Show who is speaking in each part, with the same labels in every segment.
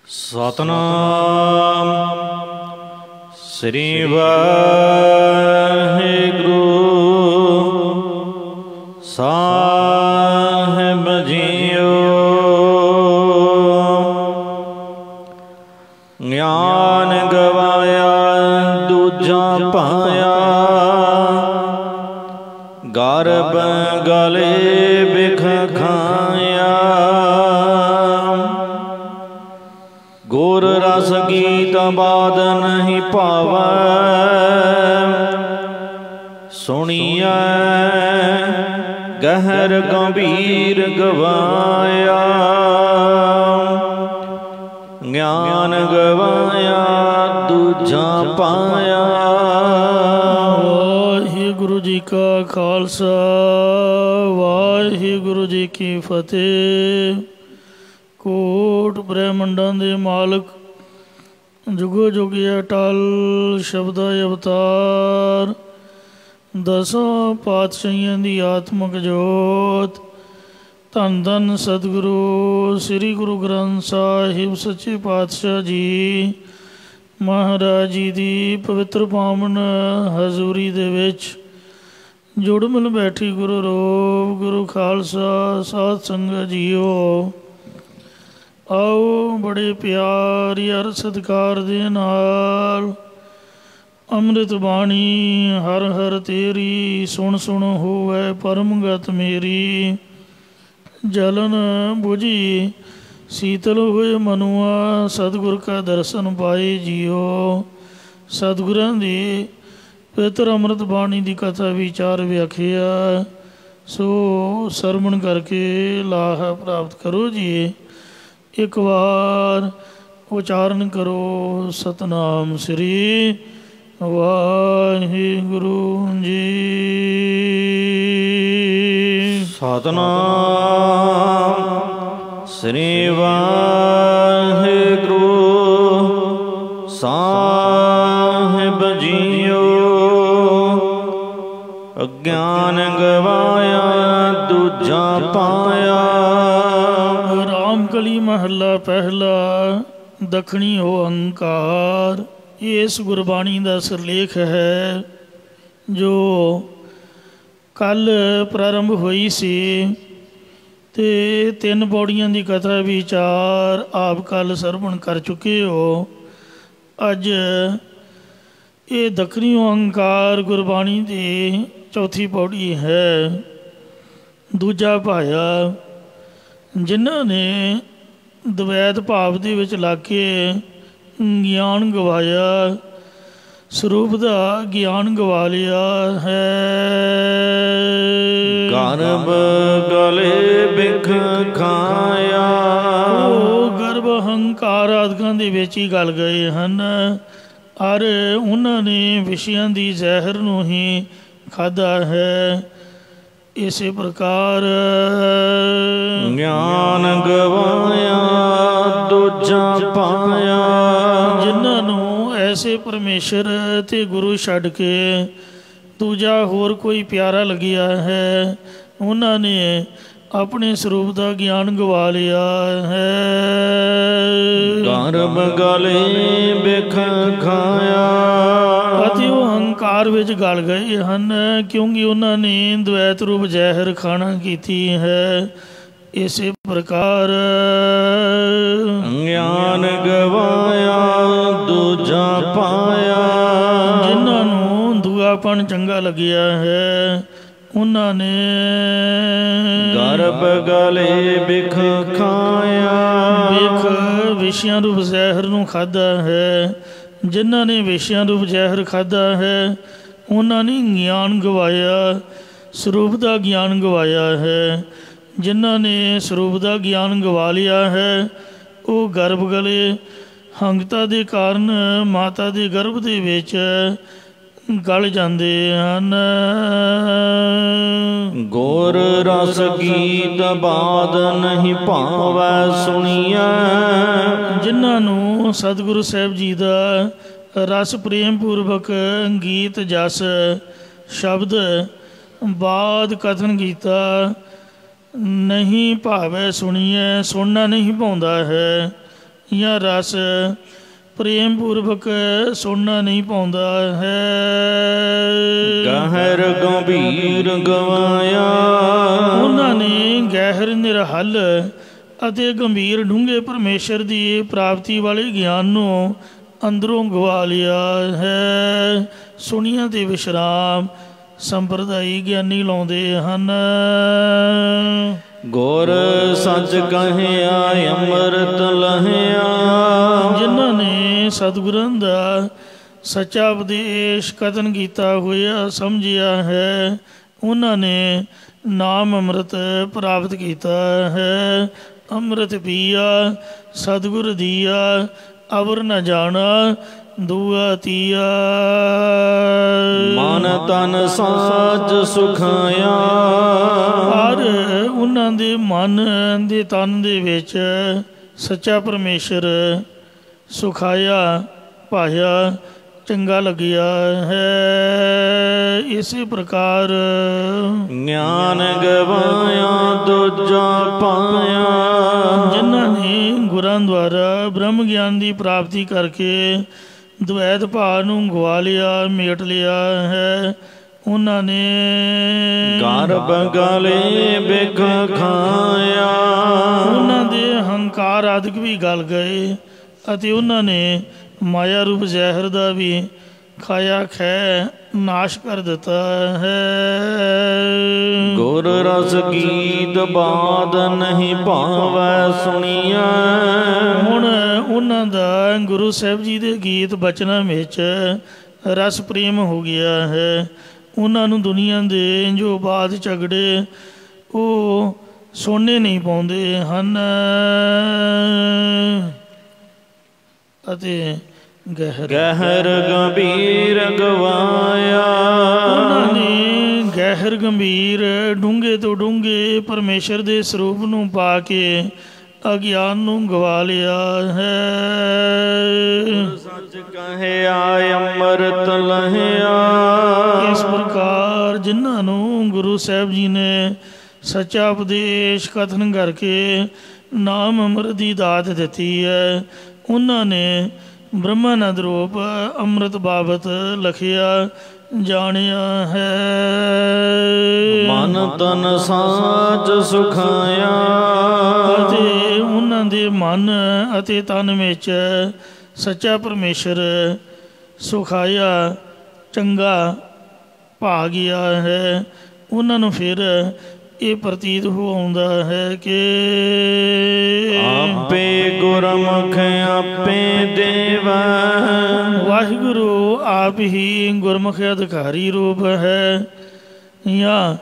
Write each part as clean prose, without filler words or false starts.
Speaker 1: सतनाम श्री वाहिगुरु साहिब जीओ। ज्ञान गवाया दूजा पाया, गर्भ गले बिख खाया। गुर रस गीत बाद नहीं पावै, सुनिया गहर गंभीर गवाया। ज्ञान गवाया दूजा पाया।
Speaker 2: वाहिगुरु जी का खालसा, वाहिगुरु जी की फतेह। कोट ब्रह्मंडां दे मालक, जुगो जुगी अटल शब्दा अवतार, दसों पातशाहियां दी आत्मक जोत। धन धन सतगुरु श्री गुरु ग्रंथ साहिब सच्चे पातशाह जी महाराज जी दी पवित्र पावन हजूरी दे विच जुड़ मिल बैठी गुरु रूप गुरु खालसा साध संगत जीओ। आओ बड़े प्यार यार सत्कार दे नाल अमृत बाणी हर हर तेरी, सुन सुन होवै परम गत मेरी। जलन बुझी शीतल हुए मनुआ, सतगुर का दर्शन पाए जियो। सतगुरां दी पवित्र अमृत बाणी की कथा विचार व्याख्या सो सरवण करके लाह प्राप्त करो जी। एक बार उच्चारण करो सतनाम श्री वाहिगुरु जी।
Speaker 1: सतनाम श्री वाहिगुरु साहिब जीओ। अज्ञान गवाया दूजा पाया।
Speaker 2: रामकली महला पहला दखनी हो अहंकार। इस गुरबाणी का सिरलेख है जो कल प्रारंभ हुई सी ते 3 पौड़ियां की कथा विचार आप कल सरवण कर चुके हो। अज ये दखनी अहंकार गुरबाणी की चौथी पौड़ी है। दूजा पाया जिन्हों ने द्वैत भाव दे विच लग के ज्ञान गवाया, स्वरूप का ज्ञान गवा लिया है।
Speaker 1: गर्भ गले बिख खाया।
Speaker 2: गर्भ अहंकार आदਿਕਾਂ ਦੇ ਵਿੱਚ ही गल गए हैं और उन्होंने विषयों की जहर नूं ही खाधा है। इसी प्रकार
Speaker 1: ज्ञान गवाया दूजा पाया।
Speaker 2: जिन्होंने ऐसे परमेश्वर ते गुरु छड़ के दूजा होर कोई प्यारा लगिया है, उन्होंने अपने स्वरूप का ज्ञान गवा लिया है।
Speaker 1: गर्भ गले बिख खाया।
Speaker 2: अति वो अहंकार विच गल गए हैं क्योंकि उन्होंने द्वैत रूप जहर खाना की है। इसी प्रकार
Speaker 1: ज्ञान गवाया दूजा पाया।
Speaker 2: जिन्होंने दुआपन चंगा लगिया है, उन्होंने
Speaker 1: गर्भ गले बिख खाया।
Speaker 2: बिख विषयां रूप जहर नूं खाधा है। जिन्होंने विषयां रूप जहर खाधा है, उन्होंने ज्ञान गवाया, स्वरूप का ज्ञान गवाया है। जिन्होंने स्वरूप का ज्ञान गवा लिया है, वो गर्भ गले हंगता के कारण माता के गर्भ के विच गल जाते हैं।
Speaker 1: गुर रस गीत बाद नहीं भावै सुनिया।
Speaker 2: जिन्होंने सतगुरु साहब जी का रस प्रेम पूर्वक गीत जस शब्द बाद कथन किया नहीं भावै सुनिए, सुनना नहीं पाउंदा है। ਜਾਂ ਰਸ ਪ੍ਰੇਮ ਪੂਰਵਕ ਸੁਣਨਾ ਨਹੀਂ ਪਾਉਂਦਾ ਹੈ।
Speaker 1: ਗਹਿਰ ਗੰਭੀਰ ਗਵਾਇਆ,
Speaker 2: ਉਹਨਾਂ ਨੇ ਗਹਿਰ ਨਿਰਹਲ ਅਤੇ ਗੰਭੀਰ ਡੂੰਘੇ ਪਰਮੇਸ਼ਰ ਦੀ ਪ੍ਰਾਪਤੀ ਵਾਲੇ ਗਿਆਨ ਨੂੰ ਅੰਦਰੋਂ ਗਵਾ ਲਿਆ ਹੈ। ਸੁਣੀਆਂ ਤੇ ਵਿਸ਼ਰਾਮ ਸੰਪਰਦਾਈ ਗਿਆਨੀ ਲਾਉਂਦੇ ਹਨ।
Speaker 1: ਗੁਰ ਸੱਚ ਕਹਿਆ ਅੰਮ੍ਰਿਤ ਲਹਿਆ,
Speaker 2: ਜਿਨ੍ਹਾਂ ਨੇ ਸਤਿਗੁਰਾਂ ਦਾ ਸੱਚਾ ਉਪਦੇਸ਼ ਕਥਨ ਕੀਤਾ ਹੋਇਆ ਸਮਝਿਆ ਹੈ, ਉਹਨਾਂ ਨੇ ਨਾਮ ਅੰਮ੍ਰਿਤ ਪ੍ਰਾਪਤ ਕੀਤਾ ਹੈ। ਅੰਮ੍ਰਿਤ ਪੀਆ ਸਤਿਗੁਰ ਦੀਆ, ਅਵਰ ਨ ਜਾਣਾ ਦੂਆ ਤੀਆ।
Speaker 1: ਮਨ ਤਨ ਸਾਜ ਸੁਖਾਇਆ,
Speaker 2: ਪਰ ਉਹਨਾਂ ਦੇ ਮਨ ਦੇ ਤਨ ਦੇ ਵਿੱਚ ਸੱਚਾ ਪਰਮੇਸ਼ਰ ਸੁਖਾਇਆ ਭਾਇਆ ਚੰਗਾ ਲੱਗਿਆ ਹੈ। ਇਸੇ ਪ੍ਰਕਾਰ
Speaker 1: ਗਿਆਨ ਗਵਾਇਆ ਦੂਜਾ ਪਾਇਆ,
Speaker 2: ਜਿਨ੍ਹਾਂ ਨੇ ਗੁਰਾਂ ਦੁਆਰਾ ਬ੍ਰਹਮ ਗਿਆਨ ਦੀ ਪ੍ਰਾਪਤੀ ਕਰਕੇ ਦਵੈਤ ਭਾਵ ਨੂੰ ਗਵਾ ਲਿਆ ਮੇਟ ਲਿਆ ਹੈ, ਉਹਨਾਂ ਨੇ
Speaker 1: ਗਰਭ ਗਲੇ ਬਿਖ ਖਾਇਆ,
Speaker 2: ਉਹਨਾਂ ਦੇ ਹੰਕਾਰ ਆਦਿਕ ਵੀ ਗਲ ਗਏ ਅਤੇ ਉਹਨਾਂ ਨੇ ਮਾਇਆ ਰੂਪ ਜ਼ਹਿਰ ਦਾ ਵੀ ਖਾਇਆ ਖੈ ਨਾਸ਼ ਕਰ ਦਿੱਤਾ ਹੈ।
Speaker 1: ਗੁਰ ਰਸ ਗੀਤ ਬਾਦ ਨਹੀਂ ਭਾਵੈ ਸੁਣੀਐ,
Speaker 2: ਹੁਣ ਉਹਨਾਂ ਦਾ ਗੁਰੂ ਸਾਹਿਬ ਜੀ ਦੇ ਗੀਤ ਬਚਨਾਂ ਵਿੱਚ ਰਸ ਪ੍ਰੇਮ ਹੋ ਗਿਆ ਹੈ। ਉਹਨਾਂ ਨੂੰ ਦੁਨੀਆ ਦੇ ਜੋ ਬਾਦ ਝਗੜੇ ਉਹ ਸੁਣਨੇ ਨਹੀਂ ਪਾਉਂਦੇ ਹਨ ਅਤੇ
Speaker 1: ਗਹਿਰ ਗੰਭੀਰ ਗਵਾਇਆ,
Speaker 2: ਉਹਨਾਂ ਨੇ ਗਹਿਰ ਗੰਭੀਰ ਡੂੰਘੇ ਤੋਂ ਡੂੰਘੇ ਪਰਮੇਸ਼ਰ ਦੇ ਸਰੂਪ ਨੂੰ ਪਾ ਕੇ ਅਗਿਆਨ ਨੂੰ ਗਵਾ ਲਿਆ ਹੈ।
Speaker 1: ਸੱਚ ਕਹਿਆ ਅੰਮ੍ਰਿਤ ਲਹਿਆ,
Speaker 2: ਇਸ ਪ੍ਰਕਾਰ ਜਿਨ੍ਹਾਂ ਨੂੰ ਗੁਰੂ ਸਾਹਿਬ ਜੀ ਨੇ ਸੱਚਾ ਉਪਦੇਸ਼ ਕਥਨ ਕਰਕੇ ਨਾਮ ਅੰਮ੍ਰਿਤ ਦੀ ਦਾਤ ਦਿੱਤੀ ਹੈ, ਉਹਨਾਂ ਨੇ ਬ੍ਰਹਮਾਨੰਦ ਰੂਪ ਅੰਮ੍ਰਿਤ ਬਾਬਤ ਲਖਿਆ ਜਾਣਿਆ ਹੈ।
Speaker 1: ਮਨ ਤਨ ਸਾਜ ਸੁਖਾਇਆ,
Speaker 2: ਅਤੇ ਉਹਨਾਂ ਦੇ ਮਨ ਅਤੇ ਤਨ ਵਿੱਚ ਸੱਚਾ ਪਰਮੇਸ਼ਰ ਸੁਖਾਇਆ ਚੰਗਾ ਭਾ ਗਿਆ ਹੈ। ਉਹਨਾਂ ਨੂੰ ਫਿਰ ਇਹ ਪ੍ਰਤੀਤ ਹੋ ਆਉਂਦਾ ਹੈ ਕਿ
Speaker 1: ਆਪੇ ਗੁਰਮੁਖ ਆਪੇ ਦੇਵੈ,
Speaker 2: ਵਾਹਿਗੁਰੂ ਆਪ ਹੀ ਗੁਰਮੁਖ ਅਧਿਕਾਰੀ ਰੂਪ ਹੈ ਜਾਂ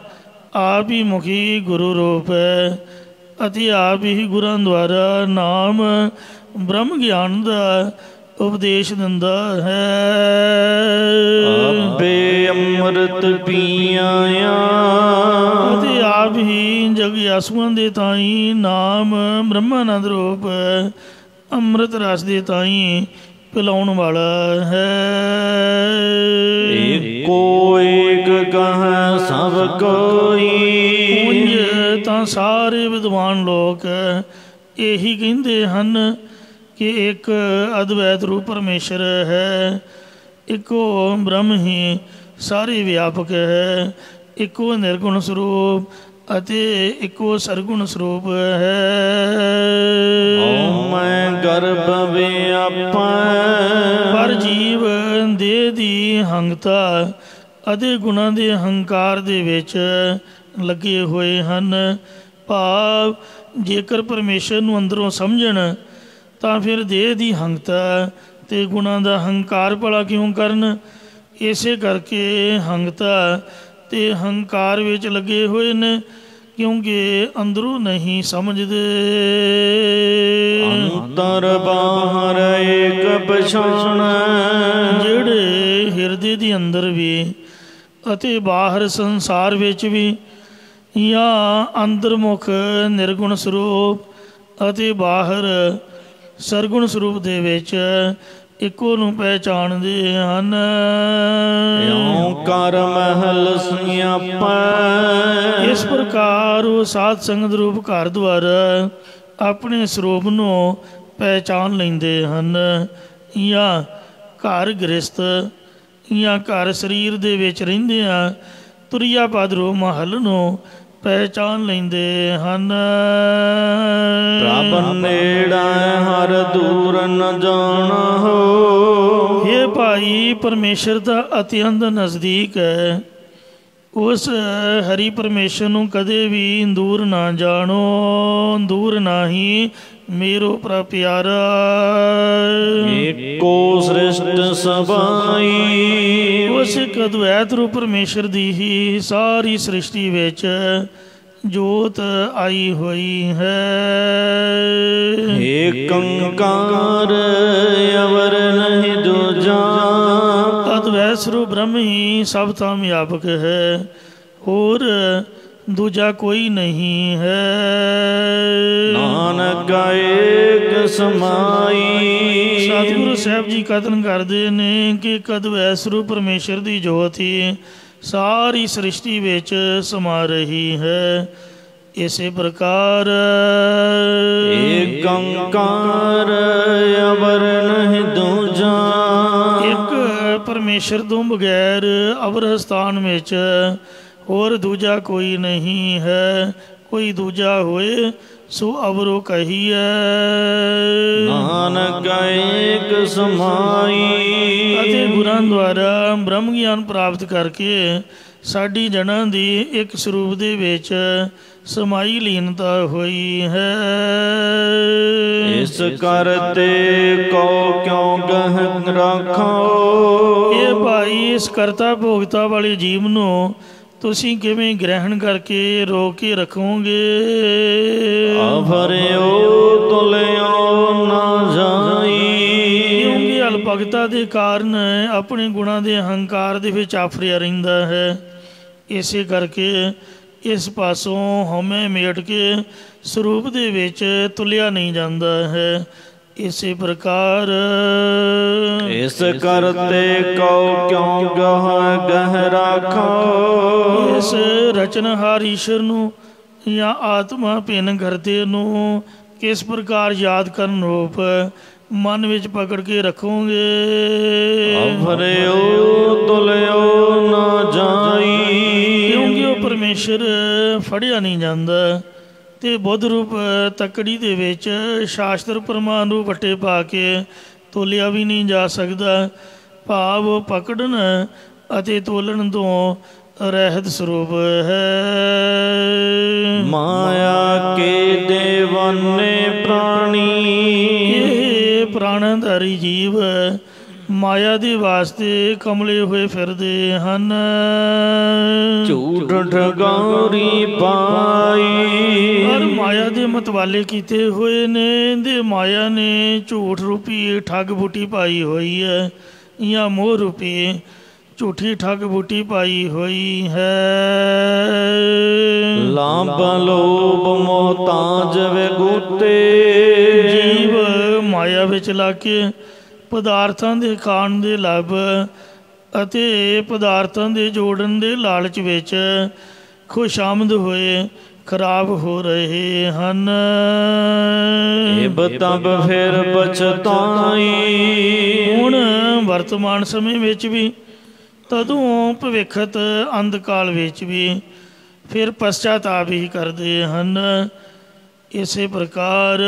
Speaker 2: ਆਪ ਹੀ ਮੁਖੀ ਗੁਰੂ ਰੂਪ ਹੈ ਅਤੇ ਆਪ ਹੀ ਗੁਰਾਂ ਦੁਆਰਾ ਨਾਮ ਬ੍ਰਹਮ ਗਿਆਨ ਦਾ ਉਪਦੇਸ਼ ਦਿੰਦਾ ਹੈ।
Speaker 1: ਆਪੇ ਅੰਮ੍ਰਿਤ ਪੀਆਇਆ,
Speaker 2: ਅਤੇ ਆਪ ਹੀ ਜਗਿਆਸੂਆਂ ਦੇ ਤਾਈਂ ਨਾਮ ਬ੍ਰਹਮਾਨੰਦ ਰੂਪ ਅੰਮ੍ਰਿਤ ਰਸ ਦੇ ਤਾਈਂ ਪਿਲਾਉਣ ਵਾਲਾ ਹੈ।
Speaker 1: ਏਕੋ ਏਕ ਕਹੈ ਸਭ ਕੋਈ,
Speaker 2: ਉਂਝ ਤਾਂ ਸਾਰੇ ਵਿਦਵਾਨ ਲੋਕ ਇਹੀ ਕਹਿੰਦੇ ਹਨ ਕਿ ਇੱਕ ਅਦਵੈਤ ਰੂਪ ਪਰਮੇਸ਼ਰ ਹੈ, ਇੱਕੋ ਬ੍ਰਹਮ ਹੀ ਸਾਰੇ ਵਿਆਪਕ ਹੈ, ਇੱਕੋ ਨਿਰਗੁਣ ਸਰੂਪ ਅਤੇ ਇੱਕੋ ਸਰਗੁਣ ਸਰੂਪ ਹੈ।
Speaker 1: ਮੈਂ ਗਰਭ ਵਿਆਪੈ,
Speaker 2: ਪਰ ਜੀਵ ਦੇਹ ਦੀ ਹੰਗਤਾ ਅਤੇ ਗੁਣਾਂ ਦੇ ਹੰਕਾਰ ਦੇ ਵਿੱਚ ਲੱਗੇ ਹੋਏ ਹਨ। ਭਾਵ ਜੇਕਰ ਪਰਮੇਸ਼ਰ ਨੂੰ ਅੰਦਰੋਂ ਸਮਝਣ ਤਾਂ ਫਿਰ ਦੇਹ ਦੀ ਹੰਗਤਾ ਅਤੇ ਗੁਣਾਂ ਦਾ ਹੰਕਾਰ ਭਲਾ ਕਿਉਂ ਕਰਨ। ਇਸੇ ਕਰਕੇ ਹੰਗਤਾ ਅਤੇ ਹੰਕਾਰ ਵਿੱਚ ਲੱਗੇ ਹੋਏ ਨੇ, ਕਿਉਂਕਿ ਅੰਦਰੋਂ ਨਹੀਂ ਸਮਝਦੇ।
Speaker 1: ਅੰਤਰ ਬਾਹਰ ਏਕ ਪਛਾਣ,
Speaker 2: ਜਿਹੜੇ ਹਿਰਦੇ ਦੇ ਅੰਦਰ ਵੀ ਅਤੇ ਬਾਹਰ ਸੰਸਾਰ ਵਿੱਚ ਵੀ ਜਾਂ ਅੰਦਰਮੁਖ ਨਿਰਗੁਣ ਸਰੂਪ ਅਤੇ ਬਾਹਰ ਸਰਗੁਣ ਸਰੂਪ ਦੇ ਵਿੱਚ ਇੱਕੋ ਨੂੰ ਪਹਿਚਾਣਦੇ ਹਨ।
Speaker 1: ਇਉਂ ਕਰ ਮਹਿਲ ਸਿਆਪੈ,
Speaker 2: ਇਸ ਪ੍ਰਕਾਰ ਉਹ ਸਾਧ ਸੰਗਤ ਰੂਪ ਘਰ ਦੁਆਰਾ ਆਪਣੇ ਸਰੂਪ ਨੂੰ ਪਹਿਚਾਨ ਲੈਂਦੇ ਹਨ, ਜਾਂ ਘਰ ਗ੍ਰਸਤ ਜਾਂ ਘਰ ਸਰੀਰ ਦੇ ਵਿੱਚ ਰਹਿੰਦਿਆਂ ਤੁਰਿਆ ਭਾਦਰੋਂ ਮਹੱਲ ਨੂੰ ਪਹਿਚਾਨ ਲੈਂਦੇ ਹਨ।
Speaker 1: ਪ੍ਰਭ ਨੇੜਾ ਹਰ ਦੂਰ ਨ ਜਾਣਹੁ।
Speaker 2: ਇਹ ਭਾਈ ਪਰਮੇਸ਼ਰ ਦਾ ਅਤਿਅੰਤ ਨਜ਼ਦੀਕ ਹੈ। ਉਸ ਹਰੀ ਪਰਮੇਸ਼ਰ ਨੂੰ ਕਦੇ ਵੀ ਦੂਰ ਨਾ ਜਾਣੋ। ਦੂਰ ਨਾਹੀਂ ਮੇਰੋ ਪ੍ਰਭ ਪਿਆਰਾ।
Speaker 1: ਏਕੋ ਸ੍ਰਿਸ਼ਟ ਸਭਾਈ।
Speaker 2: ਉਸ ਇੱਕ ਅਦਵੈਤ ਰੂਪ ਪਰਮੇਸ਼ਰ ਦੀ ਹੀ ਸਾਰੀ ਸ੍ਰਿਸ਼ਟੀ ਵਿੱਚ ਜੋਤ ਆਈ ਹੋਈ ਹੈ।
Speaker 1: ਏਕ ਓੰਕਾਰ ਅਵਰ ਨਹੀਂ ਦੂਜਾ।
Speaker 2: ਅਦਵੈਤ ਸਰੂਪ ਬ੍ਰਹਮ ਹੀ ਸਭ ਥਾਂ ਵਿਆਪਕ ਹੈ, ਹੋਰ ਦੂਜਾ ਕੋਈ ਨਹੀਂ ਹੈ।
Speaker 1: ਨਾਨਕ ਏਕ ਸਮਾਈ।
Speaker 2: ਸਤਿਗੁਰੂ ਸਾਹਿਬ ਜੀ ਕਥਨ ਕਰਦੇ ਨੇ ਕਿ ਅਦਵੈਤ ਸਰੂਪ ਪਰਮੇਸ਼ਰ ਦੀ ਜੋਤ ਹੀ ਸਾਰੀ ਸ੍ਰਿਸ਼ਟੀ ਵਿੱਚ ਸਮਾ ਰਹੀ ਹੈ। ਇਸੇ ਪ੍ਰਕਾਰ
Speaker 1: ਏਕ ਓੰਕਾਰ ਅਵਰ ਨਹੀਂ ਦੂਜਾ।
Speaker 2: ਇੱਕ ਪਰਮੇਸ਼ਰ ਤੋਂ ਬਗੈਰ ਅਵਰ ਸਥਾਨ ਵਿੱਚ ਹੋਰ ਦੂਜਾ ਕੋਈ ਨਹੀਂ ਹੈ। ਕੋਈ ਦੂਜਾ ਹੋਏ ਸੋ ਅਵਰੋ ਕਹੀਐ।
Speaker 1: ਨਾਨਕ ਏਕ ਸਮਾਈ।
Speaker 2: ਅਤੇ ਗੁਰਾਂ ਦੁਆਰਾ ਬ੍ਰਹਮ ਗਿਆਨ ਪ੍ਰਾਪਤ ਕਰਕੇ ਸਾਡੀ ਜਨਾਂ ਦੀ ਇੱਕ ਸਰੂਪ ਦੇ ਵਿੱਚ ਸਮਾਈ ਲੀਨਤਾ ਹੋਈ ਹੈ।
Speaker 1: ਇਸ ਕਰਤੇ ਕਉ ਕਿਉ ਗਹਿ ਰਾਖੋ।
Speaker 2: ਇਹ ਭਾਈ ਇਸ ਕਰਤਾ ਭੋਗਤਾ ਵਾਲੇ ਜੀਵ ਨੂੰ ਤੁਸੀਂ ਕਿਵੇਂ ਗ੍ਰਹਿਣ ਕਰਕੇ ਰੋਕ ਕੇ ਰੱਖੋਗੇ।
Speaker 1: ਆਫਰਿਓ ਤੁਲਿਓ ਨਾ ਜਾਈ।
Speaker 2: ਕਿਉਂਕਿ ਅਲਪਗਤਾ ਦੇ ਕਾਰਨ ਆਪਣੇ ਗੁਣਾਂ ਦੇ ਅਹੰਕਾਰ ਦੇ ਵਿੱਚ ਆਫਰਿਆ ਰਹਿੰਦਾ ਹੈ। ਇਸੇ ਕਰਕੇ ਇਸ ਪਾਸੋਂ ਹਉਮੈ ਮੇਟ ਕੇ ਸਰੂਪ ਦੇ ਵਿੱਚ ਤੁਲਿਆ ਨਹੀਂ ਜਾਂਦਾ ਹੈ। ਇਸੇ ਪ੍ਰਕਾਰ
Speaker 1: ਇਸ ਕਰਤੇ ਕਉ ਕਿਉ ਗਹਿ ਰਾਖੋ।
Speaker 2: ਇਸ ਰਚਨਹਾਰ ਈਸ਼ਵਰ ਨੂੰ ਜਾਂ ਆਤਮਾ ਭਿੰਨ ਕਰਤੇ ਨੂੰ ਕਿਸ ਪ੍ਰਕਾਰ ਯਾਦ ਕਰਨ ਰੂਪ ਮਨ ਵਿੱਚ ਪਕੜ ਕੇ ਰੱਖੋਗੇ।
Speaker 1: ਆਫਰਿਓ ਤੁਲਿਓ ਨਾ ਜਾਈ।
Speaker 2: ਕਿਉਂਕਿ ਉਹ ਪਰਮੇਸ਼ਰ ਫੜਿਆ ਨਹੀਂ ਜਾਂਦਾ ਤੇ ਬੁੱਧ ਰੂਪ ਤੱਕੜੀ ਦੇ ਵਿੱਚ ਸ਼ਾਸਤਰ ਪ੍ਰਮਾਣ ਰੂਪ ਵੱਟੇ ਪਾ ਕੇ ਤੋਲਿਆ ਵੀ ਨਹੀਂ ਜਾ ਸਕਦਾ। ਭਾਵ ਪਕੜਨ ਅਤੇ ਤੋਲਣ ਤੋਂ ਰਹਿਤ ਸਰੂਪ ਹੈ।
Speaker 1: ਮਾਇਆ ਕੇ ਦੇਵਾਨੇ ਪ੍ਰਾਣੀ।
Speaker 2: ਇਹ ਪ੍ਰਾਣਧਾਰੀ ਜੀਵ ਮਾਇਆ ਦੇ ਵਾਸਤੇ ਕਮਲੇ ਹੋਏ ਫਿਰਦੇ ਹਨ।
Speaker 1: ਝੂਠ ਠਗਾਰੀ ਪਾਈ।
Speaker 2: ਪਰ ਮਾਇਆ ਦੇ ਮਤਵਾਲੇ ਕੀਤੇ ਹੋਏ ਨੇ ਤੇ ਮਾਇਆ ਨੇ ਝੂਠ ਰੂਪੀ ਠੱਗ ਬੂਟੀ ਪਾਈ ਹੋਈ ਹੈ, ਜਾਂ ਮੋਹ ਰੂਪੀ ਝੂਠੀ ਠੱਗ ਬੂਟੀ ਪਾਈ ਹੋਈ ਹੈ।
Speaker 1: ਲਾਭ ਲੋਭ ਮੋਹਤਾਜ ਵਿਗੂਤੇ।
Speaker 2: ਜੀਵ ਮਾਇਆ ਵਿੱਚ ਲੱਗ ਕੇ ਪਦਾਰਥਾਂ ਦੇ ਖਾਣ ਦੇ ਲੱਭ ਅਤੇ ਪਦਾਰਥਾਂ ਦੇ ਜੋੜਨ ਦੇ ਲਾਲਚ ਵਿੱਚ ਖੁਸ਼ਾਮਦ ਹੋਏ ਖਰਾਬ ਹੋ ਰਹੇ ਹਨ।
Speaker 1: ਇਬ ਤਬ ਫਿਰ ਪਛਤਾਈ।
Speaker 2: ਹੁਣ ਵਰਤਮਾਨ ਸਮੇਂ ਵਿੱਚ ਵੀ ਤਦੋਂ ਭਵਿੱਖਤ ਅੰਧਕਾਲ ਵਿੱਚ ਵੀ ਫਿਰ ਪਛਤਾਤਾਪ ਹੀ ਕਰਦੇ ਹਨ। ਇਸੇ ਪ੍ਰਕਾਰ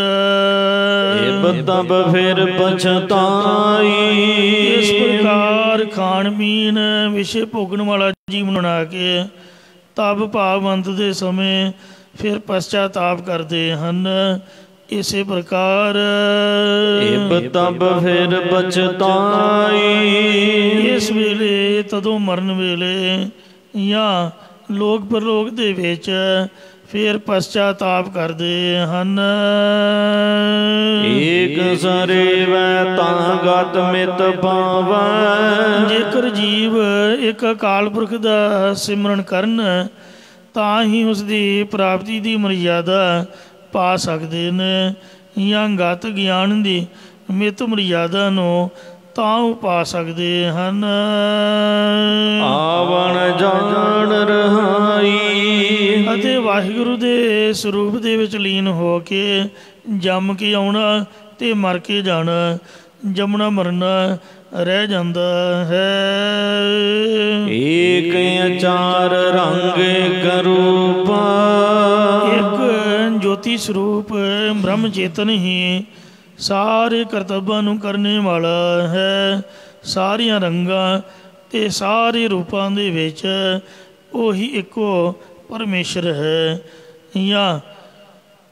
Speaker 1: ਇਬ ਤਬ ਫਿਰ ਪਛਤਾਈ।
Speaker 2: ਇਸ ਪ੍ਰਕਾਰ ਖਾਣ ਪੀਣ ਵਿਸ਼ੇ ਭੋਗਣ ਵਾਲਾ ਜੀਵਨ ਬਣਾ ਕੇ ਤਬ ਭਾਵੰਤ ਦੇ ਸਮੇਂ ਫਿਰ ਪਛਤਾਤਾਪ ਕਰਦੇ ਹਨ। ਇਸੇ ਪ੍ਰਕਾਰ
Speaker 1: ਇਬ ਤਬ ਫਿਰ ਪਛਤਾਈ।
Speaker 2: ਇਸ ਵੇਲੇ ਤਦੋਂ ਮਰਨ ਵੇਲੇ ਜਾਂ ਲੋਕ ਪਰਲੋਕ ਦੇ ਵਿੱਚ ਫਿਰ ਪਛਤਾਤਾਪ ਕਰਦੇ ਹਨ।
Speaker 1: ਏਕ ਸਰੇ ਵੈ ਤਾਂ ਗਤ ਮਿਤ ਪਾਵੈ।
Speaker 2: ਜੇਕਰ ਜੀਵ ਇੱਕ ਅਕਾਲ ਪੁਰਖ ਦਾ ਸਿਮਰਨ ਕਰਨ ਤਾਂ ਹੀ ਉਸ ਦੀ ਪ੍ਰਾਪਤੀ ਦੀ ਮਰਿਆਦਾ ਪਾ ਸਕਦੇ ਨੇ, ਜਾਂ ਗਤ ਗਿਆਨ ਦੀ ਮਿਤ ਮਰਿਆਦਾ ਨੂੰ ਤਾਂ ਉਹ ਪਾ ਸਕਦੇ ਹਨ।
Speaker 1: ਆਵਣ ਜਾਣ ਰਹਾਈ।
Speaker 2: ਅਤੇ ਵਾਹਿਗੁਰੂ ਦੇ ਸਰੂਪ ਦੇ ਵਿੱਚ ਲੀਨ ਹੋ ਕੇ ਜੰਮ ਕੇ ਆਉਣਾ ਤੇ ਮਰ ਕੇ ਜਾਣਾ, ਜੰਮਣਾ ਮਰਨਾ ਰਹਿ ਜਾਂਦਾ ਹੈ।
Speaker 1: ਏਕ ਅਚਾਰ ਰੰਗ ਕਰੂਪਾ,
Speaker 2: ਇੱਕ ਜੋਤੀ ਸਰੂਪ ਬ੍ਰਹਮ ਚੇਤਨ ਹੀ ਸਾਰੇ ਕਰਤੱਵਾਂ ਨੂੰ ਕਰਨੇ ਵਾਲਾ ਹੈ। ਸਾਰੀਆਂ ਰੰਗਾਂ ਤੇ ਸਾਰੇ ਰੂਪਾਂ ਦੇ ਵਿੱਚ ਉਹੀ ਇੱਕੋ ਪਰਮੇਸ਼ਰ ਹੈ। ਜਾਂ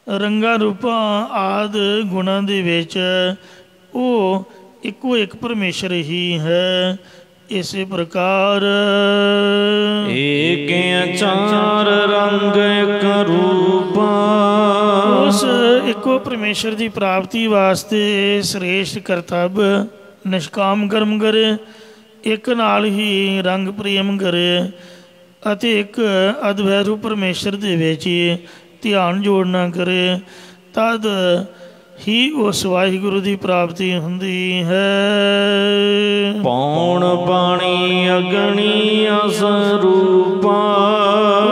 Speaker 2: ਰੰਗਾਂ ਰੂਪਾਂ ਆਦਿ ਗੁਣਾਂ ਦੇ ਵਿੱਚ ਉਹ ਇੱਕੋ ਇੱਕ ਪਰਮੇਸ਼ਰ ਹੀ ਹੈ। ਇਸੇ ਪ੍ਰਕਾਰ
Speaker 1: ਏਕ ਅਚਾਰ ਰੰਗ ਕਰੂਪਾ,
Speaker 2: ਉਸ ਇੱਕੋ ਪਰਮੇਸ਼ਰ ਦੀ ਪ੍ਰਾਪਤੀ ਵਾਸਤੇ ਸ੍ਰੇਸ਼ਟ ਕਰਤੱਵ ਨਿਸ਼ਕਾਮ ਕਰਮ ਕਰੇ, ਇੱਕ ਨਾਲ ਹੀ ਰੰਗ ਪ੍ਰੇਮ ਕਰੇ ਅਤੇ ਇੱਕ ਅਦਵੈਤ ਰੂਪ ਪਰਮੇਸ਼ਰ ਦੇ ਵਿੱਚ ਹੀ ਧਿਆਨ ਜੋੜਨਾ ਕਰੇ, ਤਦ ਹੀ ਉਸ ਵਾਹਿਗੁਰੂ ਦੀ ਪ੍ਰਾਪਤੀ ਹੁੰਦੀ ਹੈ।
Speaker 1: ਪੌਣ ਬਾਣੀ ਅਗਣੀ ਅਸਰੂਪਾ,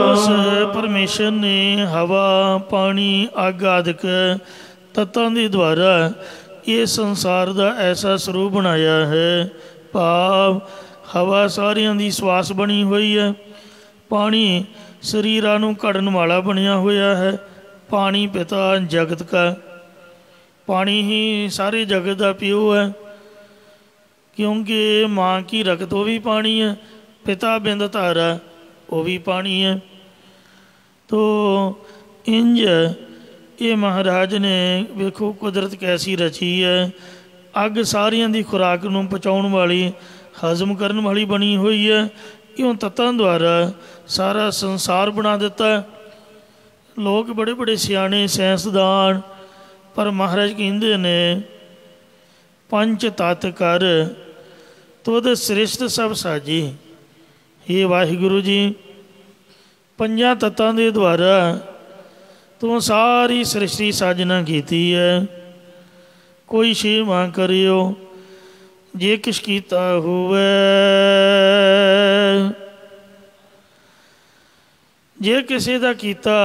Speaker 2: ਉਸ ਪਰਮੇਸ਼ਰ ਨੇ ਹਵਾ, ਪਾਣੀ, ਅੱਗ ਆਦਿਕ ਤੱਤਾਂ ਦੇ ਦੁਆਰਾ ਇਹ ਸੰਸਾਰ ਦਾ ਐਸਾ ਸਰੂਪ ਬਣਾਇਆ ਹੈ। ਭਾਵ ਹਵਾ ਸਾਰਿਆਂ ਦੀ ਸਵਾਸ ਬਣੀ ਹੋਈ ਹੈ, ਪਾਣੀ ਸਰੀਰਾਂ ਨੂੰ ਘੜਨ ਵਾਲਾ ਬਣਿਆ ਹੋਇਆ ਹੈ। ਪਾਣੀ ਪਿਤਾ ਜਗਤ ਕਾ, ਪਾਣੀ ਹੀ ਸਾਰੇ ਜਗਤ ਦਾ ਪਿਓ ਹੈ, ਕਿਉਂਕਿ ਮਾਂ ਕੀ ਰਕਤ ਉਹ ਵੀ ਪਾਣੀ ਹੈ, ਪਿਤਾ ਬਿੰਦ ਧਾਰਾ ਉਹ ਵੀ ਪਾਣੀ ਹੈ। ਤੋ ਇੰਜ ਇਹ ਮਹਾਰਾਜ ਨੇ ਵੇਖੋ ਕੁਦਰਤ ਕੈਸੀ ਰਚੀ ਹੈ। ਅੱਗ ਸਾਰਿਆਂ ਦੀ ਖੁਰਾਕ ਨੂੰ ਪਹੁੰਚਾਉਣ ਵਾਲੀ, ਹਜ਼ਮ ਕਰਨ ਵਾਲੀ ਬਣੀ ਹੋਈ ਹੈ। ਇਉਂ ਤੱਤਾਂ ਦੁਆਰਾ ਸਾਰਾ ਸੰਸਾਰ ਬਣਾ ਦਿੱਤਾ। ਲੋਕ ਬੜੇ ਬੜੇ ਸਿਆਣੇ ਸਾਇੰਸਦਾਨ, ਪਰ ਮਹਾਰਾਜ ਕਹਿੰਦੇ ਨੇ ਪੰਜ ਤੱਤ ਕਰ ਤੁਧ ਸ੍ਰਿਸ਼ਟ ਸਭ ਸਾਜੀ। ਇਹ ਵਾਹਿਗੁਰੂ ਜੀ, ਪੰਜਾਂ ਤੱਤਾਂ ਦੇ ਦੁਆਰਾ ਤੂੰ ਸਾਰੀ ਸ੍ਰਿਸ਼ਟੀ ਸਾਜਨਾ ਕੀਤੀ ਹੈ। ਕੋਈ ਛੇਵਾਂ ਕਰਿਓ ਜੇ ਕਿਛ ਕੀਤਾ ਹੋਵੇ, ਜੇ ਕਿਸੇ ਦਾ ਕੀਤਾ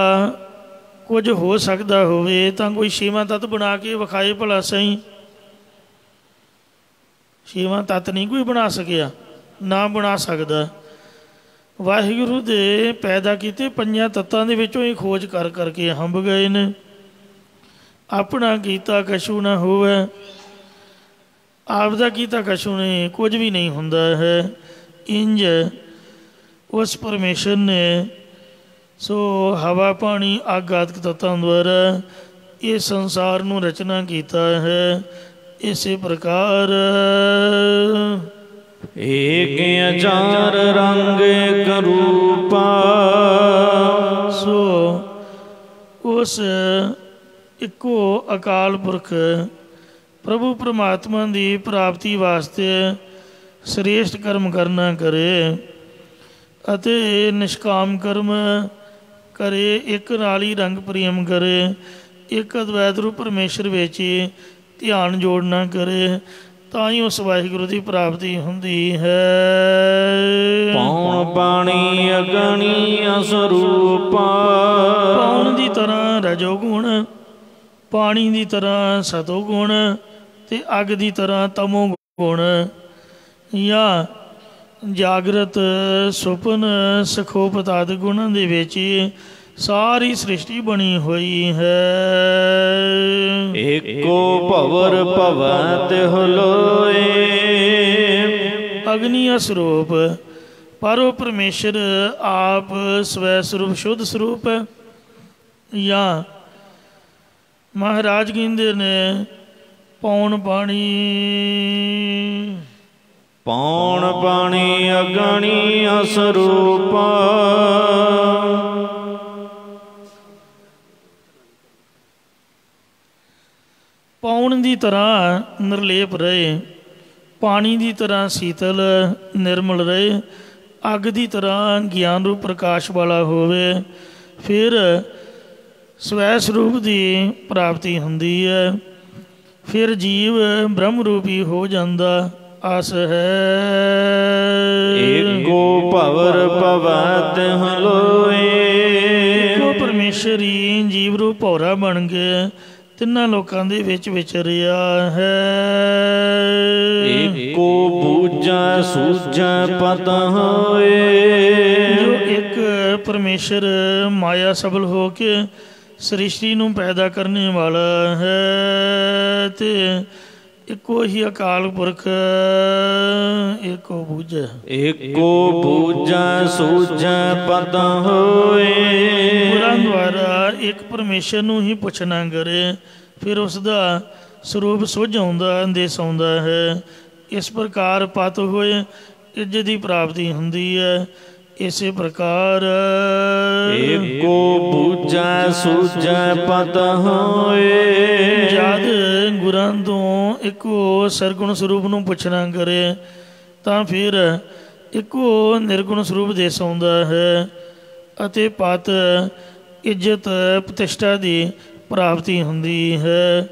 Speaker 2: ਕੁਝ ਹੋ ਸਕਦਾ ਹੋਵੇ ਤਾਂ ਕੋਈ ਛੇਵਾਂ ਤੱਤ ਬਣਾ ਕੇ ਵਿਖਾਏ ਭਲਾ ਸਹੀ। ਛੇਵਾਂ ਤੱਤ ਨਹੀਂ ਕੋਈ ਬਣਾ ਸਕਿਆ, ਨਾ ਬਣਾ ਸਕਦਾ। ਵਾਹਿਗੁਰੂ ਦੇ ਪੈਦਾ ਕੀਤੇ ਪੰਜਾਂ ਤੱਤਾਂ ਦੇ ਵਿੱਚੋਂ ਹੀ ਖੋਜ ਕਰ ਕਰਕੇ ਹੰਭ ਗਏ ਨੇ। ਆਪਣਾ ਕੀਤਾ ਕਛੂ ਨਾ ਹੋਵੇ, ਆਪ ਦਾ ਕੀਤਾ ਕਛੂ ਨਹੀਂ, ਕੁਝ ਵੀ ਨਹੀਂ ਹੁੰਦਾ ਹੈ। ਇੰਜ ਉਸ ਪਰਮੇਸ਼ਰ ਨੇ ਸੋ ਹਵਾ, ਪਾਣੀ, ਅੱਗ ਆਦਿਕ ਤੱਤਾਂ ਦੁਆਰਾ ਇਹ ਸੰਸਾਰ ਨੂੰ ਰਚਨਾ ਕੀਤਾ ਹੈ। ਇਸੇ ਪ੍ਰਕਾਰ
Speaker 1: ਏਕ ਅਚਾਰ ਰੰਗ ਕਰੂਪਾ,
Speaker 2: ਸੋ ਉਸ ਇੱਕੋ ਅਕਾਲ ਪੁਰਖ ਪ੍ਰਭੂ ਪਰਮਾਤਮਾ ਦੀ ਪ੍ਰਾਪਤੀ ਵਾਸਤੇ ਸ੍ਰੇਸ਼ਟ ਕਰਮ ਕਰਨਾ ਕਰੇ ਅਤੇ ਨਿਸ਼ਕਾਮ ਕਰਮ ਕਰੇ, ਇੱਕ ਨਾਲ ਹੀ ਰੰਗ ਪ੍ਰੇਮ ਕਰੇ, ਇੱਕ ਅਦਵੈਤ ਰੂਪ ਪਰਮੇਸ਼ਰ ਵਿੱਚ ਹੀ ਧਿਆਨ ਜੋੜਨਾ ਕਰੇ, ਤਾਂ ਹੀ ਉਸ ਵਾਹਿਗੁਰੂ ਦੀ ਪ੍ਰਾਪਤੀ ਹੁੰਦੀ ਹੈ।
Speaker 1: ਪੌਣ ਬਾਣੀ ਅਗਣੀ ਅਸਰੂਪਾ,
Speaker 2: ਪੌਣ ਦੀ ਤਰ੍ਹਾਂ ਰਜੋ ਗੁਣ, ਪਾਣੀ ਦੀ ਤਰ੍ਹਾਂ ਸਤੋ ਗੁਣ ਤੇ ਅੱਗ ਦੀ ਤਰ੍ਹਾਂ ਤਮੋ ਗੁਣ। ਜਾਂ ਜਾਗਰਤ, ਸੁਪਨ, ਸਖੋਪਤ ਆਦਿ ਗੁਣਾਂ ਦੇ ਵਿੱਚ ਸਾਰੀ ਸ੍ਰਿਸ਼ਟੀ ਬਣੀ ਹੋਈ ਹੈ।
Speaker 1: ਏਕੋ ਭਵਰ ਭਵੈ ਤਿਹੁ ਲੋਏ,
Speaker 2: ਅਗਨੀ ਸਰੂਪ ਪਰ ਉਹ ਪਰਮੇਸ਼ਰ ਆਪ ਸਵੈ ਸਰੂਪ ਸ਼ੁੱਧ ਸਰੂਪ ਹੈ। ਜਾਂ ਮਹਾਰਾਜ ਕਹਿੰਦੇ ਨੇ ਪੌਣ ਪਾਣੀ,
Speaker 1: ਪੌਣ ਬਾਣੀ ਅਗਣੀ ਅਸਰੂਪਾ,
Speaker 2: ਪੌਣ ਦੀ ਤਰ੍ਹਾਂ ਨਿਰਲੇਪ ਰਹੇ, ਪਾਣੀ ਦੀ ਤਰ੍ਹਾਂ ਸੀਤਲ ਨਿਰਮਲ ਰਹੇ, ਅੱਗ ਦੀ ਤਰ੍ਹਾਂ ਗਿਆਨ ਰੂਪ ਪ੍ਰਕਾਸ਼ ਵਾਲਾ ਹੋਵੇ, ਫਿਰ ਸਵੈ ਸਰੂਪ ਦੀ ਪ੍ਰਾਪਤੀ ਹੁੰਦੀ ਹੈ। ਫਿਰ ਜੀਵ ਬ੍ਰਹਮ ਰੂਪੀ ਹੋ ਜਾਂਦਾ ਆਸ ਹੈ।
Speaker 1: ਏਕੋ ਭਵਰ ਭਵੈ ਤਿਹੁ ਲੋਏ,
Speaker 2: ਇੱਕੋ ਪਰਮੇਸ਼ਰ ਹੀ ਜੀਵ ਰੂਪ ਭੌਰਾ ਬਣ ਕੇ ਤਿੰਨਾਂ ਲੋਕਾਂ ਦੇ ਵਿੱਚ ਵਿਚਰਿਆ ਹੈ।
Speaker 1: ਏਕੋ ਬੂਝੈ ਸੂਝੈ ਪਤ ਹੋਏ।
Speaker 2: ਜੋ ਇੱਕ ਪਰਮੇਸ਼ਰ ਮਾਇਆ ਸਬਲ ਹੋ ਕੇ ਸ੍ਰਿਸ਼ਟੀ ਨੂੰ ਪੈਦਾ ਕਰਨ ਵਾਲਾ ਹੈ ਤੇ ਇੱਕੋ ਹੀ ਅਕਾਲ ਪੁਰਖ ਏਕੋ ਬੂਝੈ।
Speaker 1: ਏਕੋ ਬੂਝੈ ਸੂਝੈ ਪਤ ਹੋਏ।
Speaker 2: ਗੁਰਾਂ ਦੁਆਰਾ ਇੱਕ ਪਰਮੇਸ਼ਰ ਨੂੰ ਹੀ ਪੁੱਛਣਾ ਕਰੇ, ਫਿਰ ਉਸ ਦਾ ਸਰੂਪ ਸੁੱਝ ਆਉਂਦਾ, ਅੰਦੇਸ ਆਉਂਦਾ ਹੈ। ਇਸ ਪ੍ਰਕਾਰ ਪਤ ਹੋਏ ਇੱਜ਼ਤ ਦੀ ਪ੍ਰਾਪਤੀ ਹੁੰਦੀ ਹੈ। ਇਸੇ ਪ੍ਰਕਾਰ
Speaker 1: ਏਕੋ ਬੂਝੈ ਸੂਝੈ ਪਤ ਹੋਏ।
Speaker 2: ਜਦ ਗੁਰਾਂ ਤੋਂ ਇੱਕੋ ਸਰਗੁਣ ਸਰੂਪ ਨੂੰ ਪੁੱਛਣਾ ਕਰੇ ਤਾਂ ਫਿਰ ਇੱਕੋ ਨਿਰਗੁਣ ਸਰੂਪ ਦੇਸ ਆਉਂਦਾ ਹੈ ਅਤੇ ਪਤ ਇੱਜ਼ਤ ਪ੍ਰਤਿਸ਼ਠਾ ਦੀ ਪ੍ਰਾਪਤੀ ਹੁੰਦੀ ਹੈ।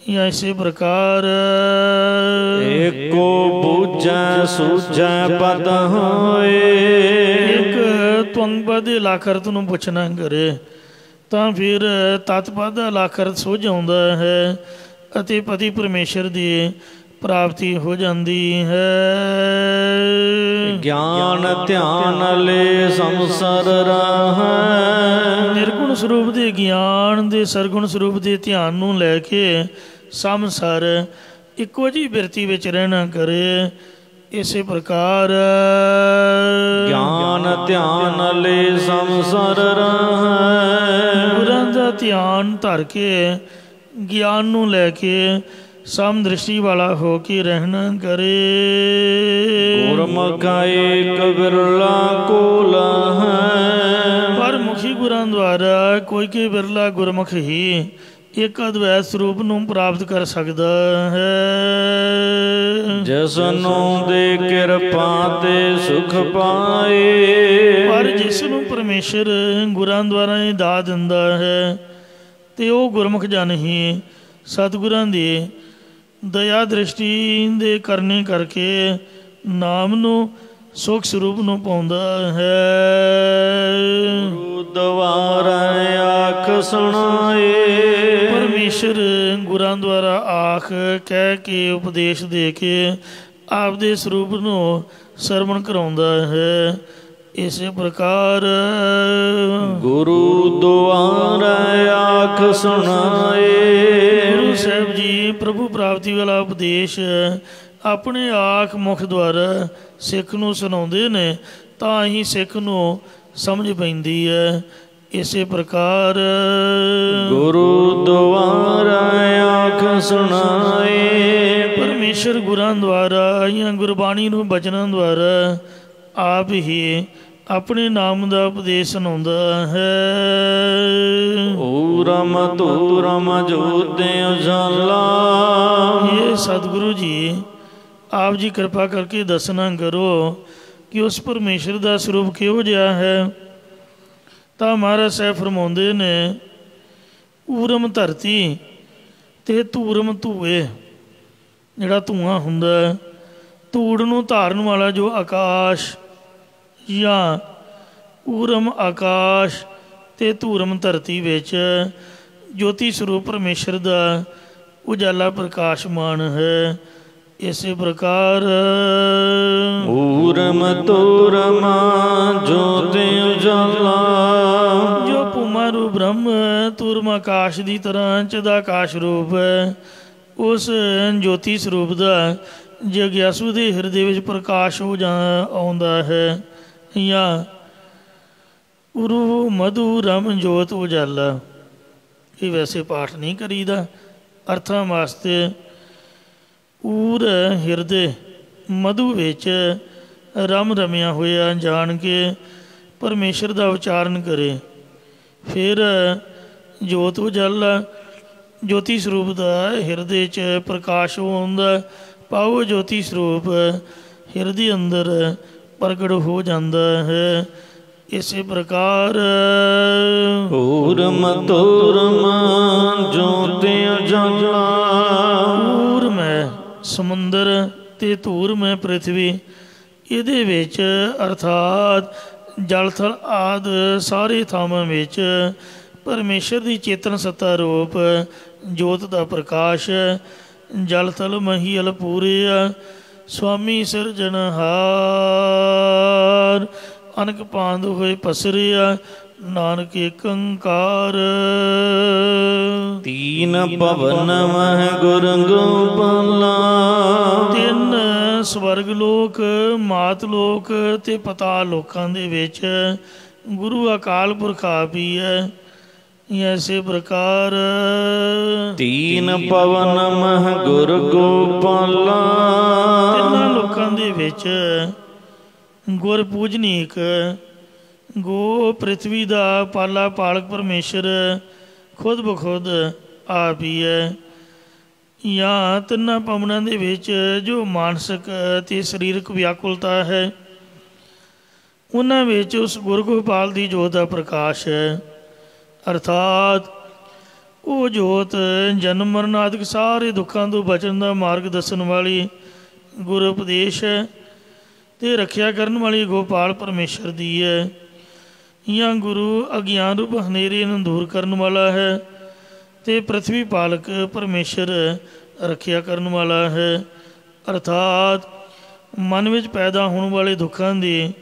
Speaker 2: ਜਾਂ ਇਸੇ ਪ੍ਰਕਾਰ
Speaker 1: ਏਕੋ ਬੂਝੈ ਸੂਝੈ ਪਤ ਹੋਏ।
Speaker 2: ਇੱਕ ਤੁੰਗ ਪਦ ਲਾਖਰਤ ਨੂੰ ਪੁੱਛਣਾ ਕਰੇ ਤਾਂ ਫਿਰ ਤਤਪਦ ਲਾਖਰਤ ਸੁੱਝ ਆਉਂਦਾ ਹੈ ਅਤੇ ਪਤੀ ਪਰਮੇਸ਼ਰ ਦੀ ਪ੍ਰਾਪਤੀ ਹੋ ਜਾਂਦੀ ਹੈ।
Speaker 1: ਗਿਆਨ ਧਿਆਨ ਲੈ ਸੰਸਰ ਰਹੈ।
Speaker 2: ਨਿਰਗੁਣ ਸਰੂਪ ਦੇ ਗਿਆਨ ਦੇ ਸਰਗੁਣ ਸਰੂਪ ਦੇ ਧਿਆਨ ਨੂੰ ਲੈ ਕੇ ਸੰਸਾਰ ਇੱਕੋ ਜਿਹੀ ਬਿਰਤੀ ਵਿੱਚ ਰਹਿਣਾ ਕਰੇ। ਇਸੇ ਪ੍ਰਕਾਰ
Speaker 1: ਗਿਆਨ ਧਿਆਨ ਲੈ ਸੰਸਰ ਰਹੈ।
Speaker 2: ਗੁਰਾਂ ਦਾ ਧਿਆਨ ਧਰ ਕੇ ਗਿਆਨ ਨੂੰ ਲੈ ਕੇ ਸਮ ਦ੍ਰਿਸ਼ਟੀ ਵਾਲਾ ਹੋ ਕੇ ਰਹਿਣਾ ਕਰੇ।
Speaker 1: ਗੁਰਮੁਖ ਏਕ ਬਿਰਲਾ ਕੋਲ ਹੈ।
Speaker 2: ਪਰ ਮੁਖੀ ਗੁਰਾਂ ਦੁਆਰਾ ਕੋਈ ਕੇ ਬਿਰਲਾ ਗੁਰਮੁਖ ਹੀ ਇੱਕ ਅਦਵੈਤ ਸਰੂਪ ਨੂੰ ਪ੍ਰਾਪਤ ਕਰ ਸਕਦਾ ਹੈ।
Speaker 1: ਜਿਸ ਨੂੰ ਦੇ ਕਿਰਪਾ ਤੇ ਸੁਖ ਪਾਏ।
Speaker 2: ਪਰ ਜਿਸ ਨੂੰ ਪਰਮੇਸ਼ਰ ਗੁਰਾਂ ਦੁਆਰਾ ਇਹ ਦਾਤ ਦਿੰਦਾ ਹੈ ਤੇ ਉਹ ਗੁਰਮੁਖ ਜਨ ਹੀ ਸਤਿਗੁਰਾਂ ਦੀ ਦਇਆ ਦ੍ਰਿਸ਼ਟੀ ਦੇ ਕਰਨੇ ਕਰਕੇ ਨਾਮ ਨੂੰ ਸੁਖ ਸਰੂਪ ਨੂੰ ਪਾਉਂਦਾ ਹੈ।
Speaker 1: ਗੁਰੂ ਦੁਆਰਾ ਆਖ ਸੁਣਾਏ।
Speaker 2: ਪਰਮੇਸ਼ਰ ਗੁਰਾਂ ਦੁਆਰਾ ਆਖ ਕਹਿ ਕੇ ਉਪਦੇਸ਼ ਦੇ ਕੇ ਆਪਦੇ ਸਰੂਪ ਨੂੰ ਸਰਵਣ ਕਰਾਉਂਦਾ ਹੈ। ਇਸੇ ਪ੍ਰਕਾਰ
Speaker 1: ਗੁਰੂ ਦੁਆਰਾ ਆਖ ਸੁਣਾਏ।
Speaker 2: ਗੁਰੂ ਸਾਹਿਬ ਜੀ ਪ੍ਰਭੂ ਪ੍ਰਾਪਤੀ ਵਾਲਾ ਉਪਦੇਸ਼ ਆਪਣੇ ਆਖ ਮੁਖ ਦੁਆਰਾ ਸਿੱਖ ਨੂੰ ਸੁਣਾਉਂਦੇ ਨੇ ਤਾਂ ਹੀ ਸਿੱਖ ਨੂੰ ਸਮਝ ਪੈਂਦੀ ਹੈ। ਇਸੇ ਪ੍ਰਕਾਰ
Speaker 1: ਗੁਰੂ ਦੁਆਰਾ ਆਖ ਸੁਣਾਏ।
Speaker 2: ਪਰਮੇਸ਼ਰ ਗੁਰਾਂ ਦੁਆਰਾ ਜਾਂ ਗੁਰਬਾਣੀ ਨੂੰ ਬਚਨਾਂ ਦੁਆਰਾ ਆਪ ਹੀ ਆਪਣੇ ਨਾਮ ਦਾ ਉਪਦੇਸ਼ ਸੁਣਾਉਂਦਾ ਹੈ।
Speaker 1: ਊਰਮ ਧੂਰਮ ਜੋਤਿ ਉਜਾਲਾ।
Speaker 2: ਇਹ ਸਤਿਗੁਰੂ ਜੀ ਆਪ ਜੀ ਕਿਰਪਾ ਕਰਕੇ ਦੱਸਣਾ ਕਰੋ ਕਿ ਉਸ ਪਰਮੇਸ਼ਰ ਦਾ ਸਰੂਪ ਕਿਹੋ ਜਿਹਾ ਹੈ। ਤਾਂ ਮਹਾਰਾਜ ਸਾਹਿਬ ਫਰਮਾਉਂਦੇ ਨੇ, ਊਰਮ ਧਰਤੀ ਤੇ ਧੂਰਮ ਧੂਏ। ਜਿਹੜਾ ਧੂਆਂ ਹੁੰਦਾ, ਧੂੜ ਨੂੰ ਧਾਰਨ ਵਾਲਾ ਜੋ ਆਕਾਸ਼, ਜਾਂ ਊਰਮ ਆਕਾਸ਼ ਤੇ ਧੂਰਮ ਧਰਤੀ ਵਿੱਚ ਜੋਤੀ ਸਰੂਪ ਪਰਮੇਸ਼ਰ ਦਾ ਉਜਾਲਾ ਪ੍ਰਕਾਸ਼ਮਾਨ ਹੈ। ਇਸੇ ਪ੍ਰਕਾਰ
Speaker 1: ਊਰਮ ਧੂਰਮ ਜੋਤਿ ਉਜਾਲਾ।
Speaker 2: ਜੋ ਭੂਮਾ ਰੂਪ ਬ੍ਰਹਮ ਧੂਰਮ ਆਕਾਸ਼ ਦੀ ਤਰ੍ਹਾਂ ਚਿਦਾਕਾਸ਼ ਰੂਪ ਹੈ, ਉਸ ਜੋਤੀ ਸਰੂਪ ਦਾ ਜਗਿਆਸੂ ਦੇ ਹਿਰਦੇ ਵਿੱਚ ਪ੍ਰਕਾਸ਼ ਹੋ ਆਉਂਦਾ ਹੈ। ਜਾਂ ਉਰੂ ਮਧੂ ਰਮ ਜੋਤ ਉਜਾਲਾ। ਇਹ ਵੈਸੇ ਪਾਠ ਨਹੀਂ ਕਰੀਦਾ, ਅਰਥਾਂ ਵਾਸਤੇ ਊਰ ਹਿਰਦੇ ਮਧੂ ਵਿੱਚ ਰਮ ਰਮਿਆ ਹੋਇਆ ਜਾਣ ਕੇ ਪਰਮੇਸ਼ਰ ਦਾ ਉਚਾਰਨ ਕਰੇ। ਫਿਰ ਜੋਤ ਉਜਾਲਾ, ਜੋਤੀ ਸਰੂਪ ਦਾ ਹਿਰਦੇ 'ਚ ਪ੍ਰਕਾਸ਼ ਆਉਂਦਾ। ਪਾਓ ਜੋਤੀ ਸਰੂਪ ਹਿਰਦੇ ਅੰਦਰ ਪ੍ਰਗਟ ਹੋ ਜਾਂਦਾ ਹੈ। ਇਸੇ ਪ੍ਰਕਾਰ
Speaker 1: ਊਰਮ ਧੂਰਮ ਜੋਤਿ ਉਜਾਲਾ।
Speaker 2: ਊਰ ਮੈਂ ਸਮੁੰਦਰ ਤੇ ਧੂਰ ਮੈਂ ਪ੍ਰਿਥਵੀ, ਇਹਦੇ ਵਿੱਚ ਅਰਥਾਤ ਜਲ ਥਲ ਆਦਿ ਸਾਰੇ ਥਾਵਾਂ ਵਿੱਚ ਪਰਮੇਸ਼ਰ ਦੀ ਚੇਤਨ ਸੱਤਾ ਰੂਪ ਜੋਤ ਦਾ ਪ੍ਰਕਾਸ਼ ਜਲ ਥਲ ਮਹੀਲ ਪੂਰਿਆ ਸੁਆਮੀ ਸਿਰਜਣਹਾਰ ਅਨਕ ਪਾਂਦ ਹੋਏ ਪਸਰਿਆ ਨਾਨਕ ਏਕੰਕਾਰ
Speaker 1: ਤੀਨ ਪਵਨ ਮਹਿ ਗੁਰ ਗੋਪਾਲਾ
Speaker 2: ਤਿੰਨ ਸਵਰਗ ਲੋਕ ਮਾਤ ਲੋਕ ਤੇ ਪਤਾਲ ਲੋਕਾਂ ਦੇ ਵਿੱਚ ਗੁਰੂ ਅਕਾਲ ਪੁਰਖ ਆਪ ਹੀ ਹੈ। ਐਸੇ ਪ੍ਰਕਾਰ
Speaker 1: ਤੀਨ ਪਵਨ ਮਹਿ ਗੁਰ ਗੋਪਾਲਾ
Speaker 2: ਤਿੰਨਾਂ ਲੋਕਾਂ ਦੇ ਵਿੱਚ ਗੁਰ ਪੂਜਨੀਕ ਗੋ ਪ੍ਰਿਥਵੀ ਦਾ ਪਾਲਾ ਪਾਲਕ ਪਰਮੇਸ਼ਰ ਖੁਦ ਬਖੁਦ ਆਪ ਹੀ ਹੈ। ਜਾਂ ਤਿੰਨਾਂ ਪਵਨਾਂ ਦੇ ਵਿੱਚ ਜੋ ਮਾਨਸਿਕ ਅਤੇ ਸਰੀਰਕ ਵਿਆਕੁਲਤਾ ਹੈ ਉਹਨਾਂ ਵਿੱਚ ਉਸ ਗੁਰੂ ਗੋਪਾਲ ਦੀ ਜੋਤ ਦਾ ਪ੍ਰਕਾਸ਼ ਹੈ। ਅਰਥਾਤ ਉਹ ਜੋਤ ਜਨਮ ਮਰਨ ਆਦਿਕ ਸਾਰੇ ਦੁੱਖਾਂ ਤੋਂ ਬਚਣ ਦਾ ਮਾਰਗ ਦੱਸਣ ਵਾਲੀ ਗੁਰ ਉਪਦੇਸ਼ ਹੈ ਅਤੇ ਰੱਖਿਆ ਕਰਨ ਵਾਲੀ ਗੋਪਾਲ ਪਰਮੇਸ਼ਰ ਦੀ ਹੈ। ਜਾਂ ਗੁਰੂ ਅਗਿਆਨ ਰੂਪ ਹਨੇਰੇ ਨੂੰ ਦੂਰ ਕਰਨ ਵਾਲਾ ਹੈ ਅਤੇ ਪ੍ਰਿਥਵੀ ਪਾਲਕ ਪਰਮੇਸ਼ਰ ਰੱਖਿਆ ਕਰਨ ਵਾਲਾ ਹੈ। ਅਰਥਾਤ ਮਨ ਵਿੱਚ ਪੈਦਾ ਹੋਣ ਵਾਲੇ ਦੁੱਖਾਂ ਦੀ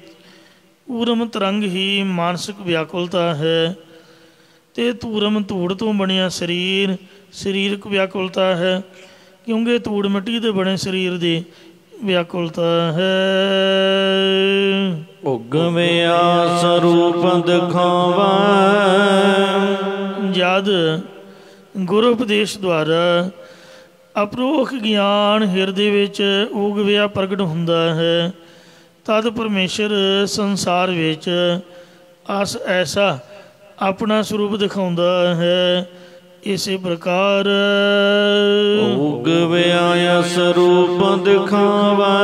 Speaker 2: ਊਰਮ ਤਰੰਗ ਹੀ ਮਾਨਸਿਕ ਵਿਆਕੁਲਤਾ ਹੈ ਅਤੇ ਧੂਰਮ ਧੂੜ ਤੋਂ ਬਣਿਆ ਸਰੀਰ ਸਰੀਰਕ ਵਿਆਕੁਲਤਾ ਹੈ, ਕਿਉਂਕਿ ਧੂੜ ਮਿੱਟੀ ਦੇ ਬਣੇ ਸਰੀਰ ਦੀ ਵਿਆਕੁਲਤਾ ਹੈ।
Speaker 1: ਉਗਵਿਆ ਸਰੂਪ ਦਿਖਾਵਾ
Speaker 2: ਜਦ ਗੁਰੂ ਉਪਦੇਸ਼ ਦੁਆਰਾ ਅਪਰੋਖ ਗਿਆਨ ਹਿਰਦੇ ਵਿੱਚ ਉਗਵਿਆ ਪ੍ਰਗਟ ਹੁੰਦਾ ਹੈ ਤਦ ਪਰਮੇਸ਼ਰ ਸੰਸਾਰ ਵਿੱਚ ਅਸ ਐਸਾ ਆਪਣਾ ਸਰੂਪ ਦਿਖਾਉਂਦਾ ਹੈ। ਇਸੇ ਪ੍ਰਕਾਰ
Speaker 1: ਉਗਵਿਆ ਸਰੂਪ ਦਿਖਾਵਾ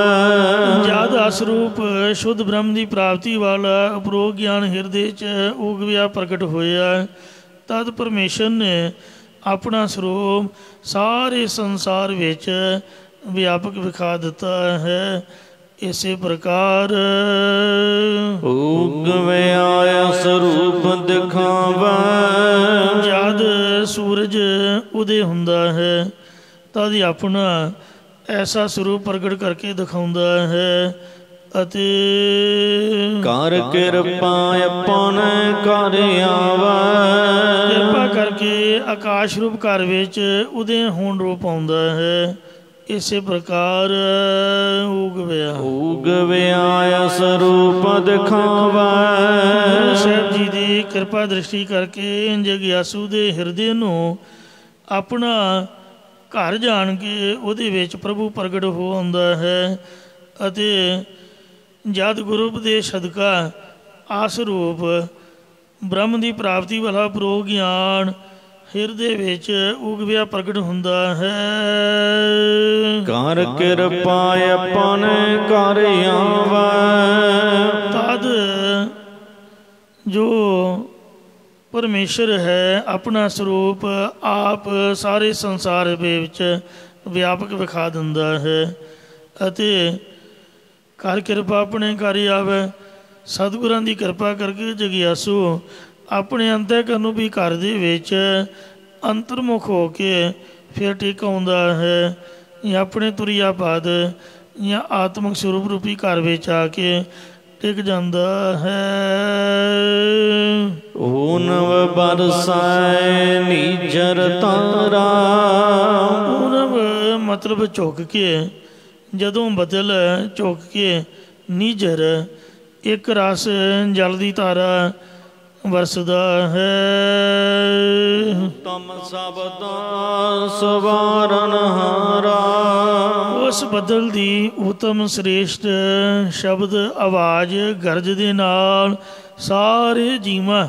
Speaker 2: ਜਦ ਅਸਰੂਪ ਸ਼ੁੱਧ ਬ੍ਰਹਮ ਦੀ ਪ੍ਰਾਪਤੀ ਵਾਲਾ ਅਪਰੋਖ ਗਿਆਨ ਹਿਰਦੇ 'ਚ ਉਗਵਿਆ ਪ੍ਰਗਟ ਹੋਇਆ ਤਦ ਪਰਮੇਸ਼ਰ ਨੇ ਆਪਣਾ ਸਰੂਪ ਸਾਰੇ ਸੰਸਾਰ ਵਿੱਚ ਵਿਆਪਕ ਵਿਖਾ ਦਿੱਤਾ ਹੈ। ਇਸੇ ਪ੍ਰਕਾਰ
Speaker 1: ਉਗਵਿਆ ਸਰੂਪ ਦਿਖਾਵਾ
Speaker 2: ਜਦ ਸੂਰਜ ਉਦੇ ਹੁੰਦਾ ਹੈ ਤਦ ਆਪਣਾ ਐਸਾ ਸਰੂਪ ਪ੍ਰਗਟ ਕਰਕੇ ਦਿਖਾਉਂਦਾ ਹੈ ਅਤੇ
Speaker 1: ਕਰ ਕਿਰਪਾ ਆਪਨ ਕਰ ਆਵਾ
Speaker 2: ਕਿਰਪਾ ਕਰਕੇ ਆਕਾਸ਼ ਰੂਪ ਘਰ ਵਿੱਚ ਉਦੇ ਹੋਣ ਰੂਪ ਆਉਂਦਾ ਹੈ। ਇਸੇ ਪ੍ਰਕਾਰ
Speaker 1: ਉਗਵਿਆ ਸਰੂਪ ਦਿਖਾਵਾ
Speaker 2: ਗੁਰੂ ਸਾਹਿਬ ਜੀ ਦੀ ਕਿਰਪਾ ਦ੍ਰਿਸ਼ਟੀ ਕਰਕੇ ਜਗਿਆਸੂ ਦੇ ਹਿਰਦੇ ਨੂੰ ਆਪਣਾ ਘਰ ਜਾਣ ਕੇ ਉਹਦੇ ਵਿੱਚ ਪ੍ਰਭੂ ਪ੍ਰਗਟ ਹੋ ਆਉਂਦਾ ਹੈ ਅਤੇ ਜਦ ਗੁਰੂ ਉਪਦੇਸ਼ ਸਦਕਾ ਆਸ ਰੂਪ ਬ੍ਰਹਮ ਦੀ ਪ੍ਰਾਪਤੀ ਵਾਲਾ ਪ੍ਰੋ ਗਿਆਨ ਹਿਰਦੇ ਵਿੱਚ ਉਗਵਿਆ ਪ੍ਰਗਟ ਹੁੰਦਾ ਹੈ।
Speaker 1: ਕਰ ਕਿਰਪਾ ਆਪਨ ਕਰ ਆਵਾ
Speaker 2: ਤਦ ਜੋ ਪਰਮੇਸ਼ਰ ਹੈ ਆਪਣਾ ਸਰੂਪ ਆਪ ਸਾਰੇ ਸੰਸਾਰ ਵਿੱਚ ਵਿਆਪਕ ਵਿਖਾ ਦਿੰਦਾ ਹੈ ਅਤੇ ਕਰ ਕਿਰਪਾ ਆਪਣੇ ਕਰ ਆਵੇ। ਸਤਿਗੁਰਾਂ ਦੀ ਕਿਰਪਾ ਕਰਕੇ ਜਗਿਆਸੂ ਆਪਣੇ ਅੰਤःਕਰਨ ਨੂੰ ਵੀ ਘਰ ਦੇ ਵਿੱਚ ਅੰਤਰਮੁਖ ਹੋ ਕੇ ਫਿਰ ਟਿਕ ਆਉਂਦਾ ਹੈ ਜਾਂ ਆਪਣੇ ਤੁਰਿਆ ਬਾਦ ਜਾਂ ਆਤਮਿਕ ਸਰੂਪ ਰੂਪੀ ਘਰ ਵਿੱਚ ਆ ਕੇ ਟਿਕ ਜਾਂਦਾ ਹੈ।
Speaker 1: ਓ ਨਵ ਬਰਸੈ ਨੀਜਰ ਤਾਰਾ
Speaker 2: ਨਵ ਮਤਲਬ ਝੁਕ ਕੇ ਜਦੋਂ ਬਦਲ ਝੁਕ ਕੇ ਨੀਜਰ ਇੱਕ ਰਸ ਜਲ ਦੀ ਧਾਰਾ ਵਰਸਦਾ ਹੈ।
Speaker 1: ਤਮ ਸਬਦਾ ਸਵਾਰਨ ਹਾਰਾ
Speaker 2: ਉਸ ਬੱਦਲ ਦੀ ਉਤਮ ਸ੍ਰੇਸ਼ਟ ਸ਼ਬਦ ਆਵਾਜ਼ ਗਰਜ ਦੇ ਨਾਲ ਸਾਰੇ ਜੀਵਾਂ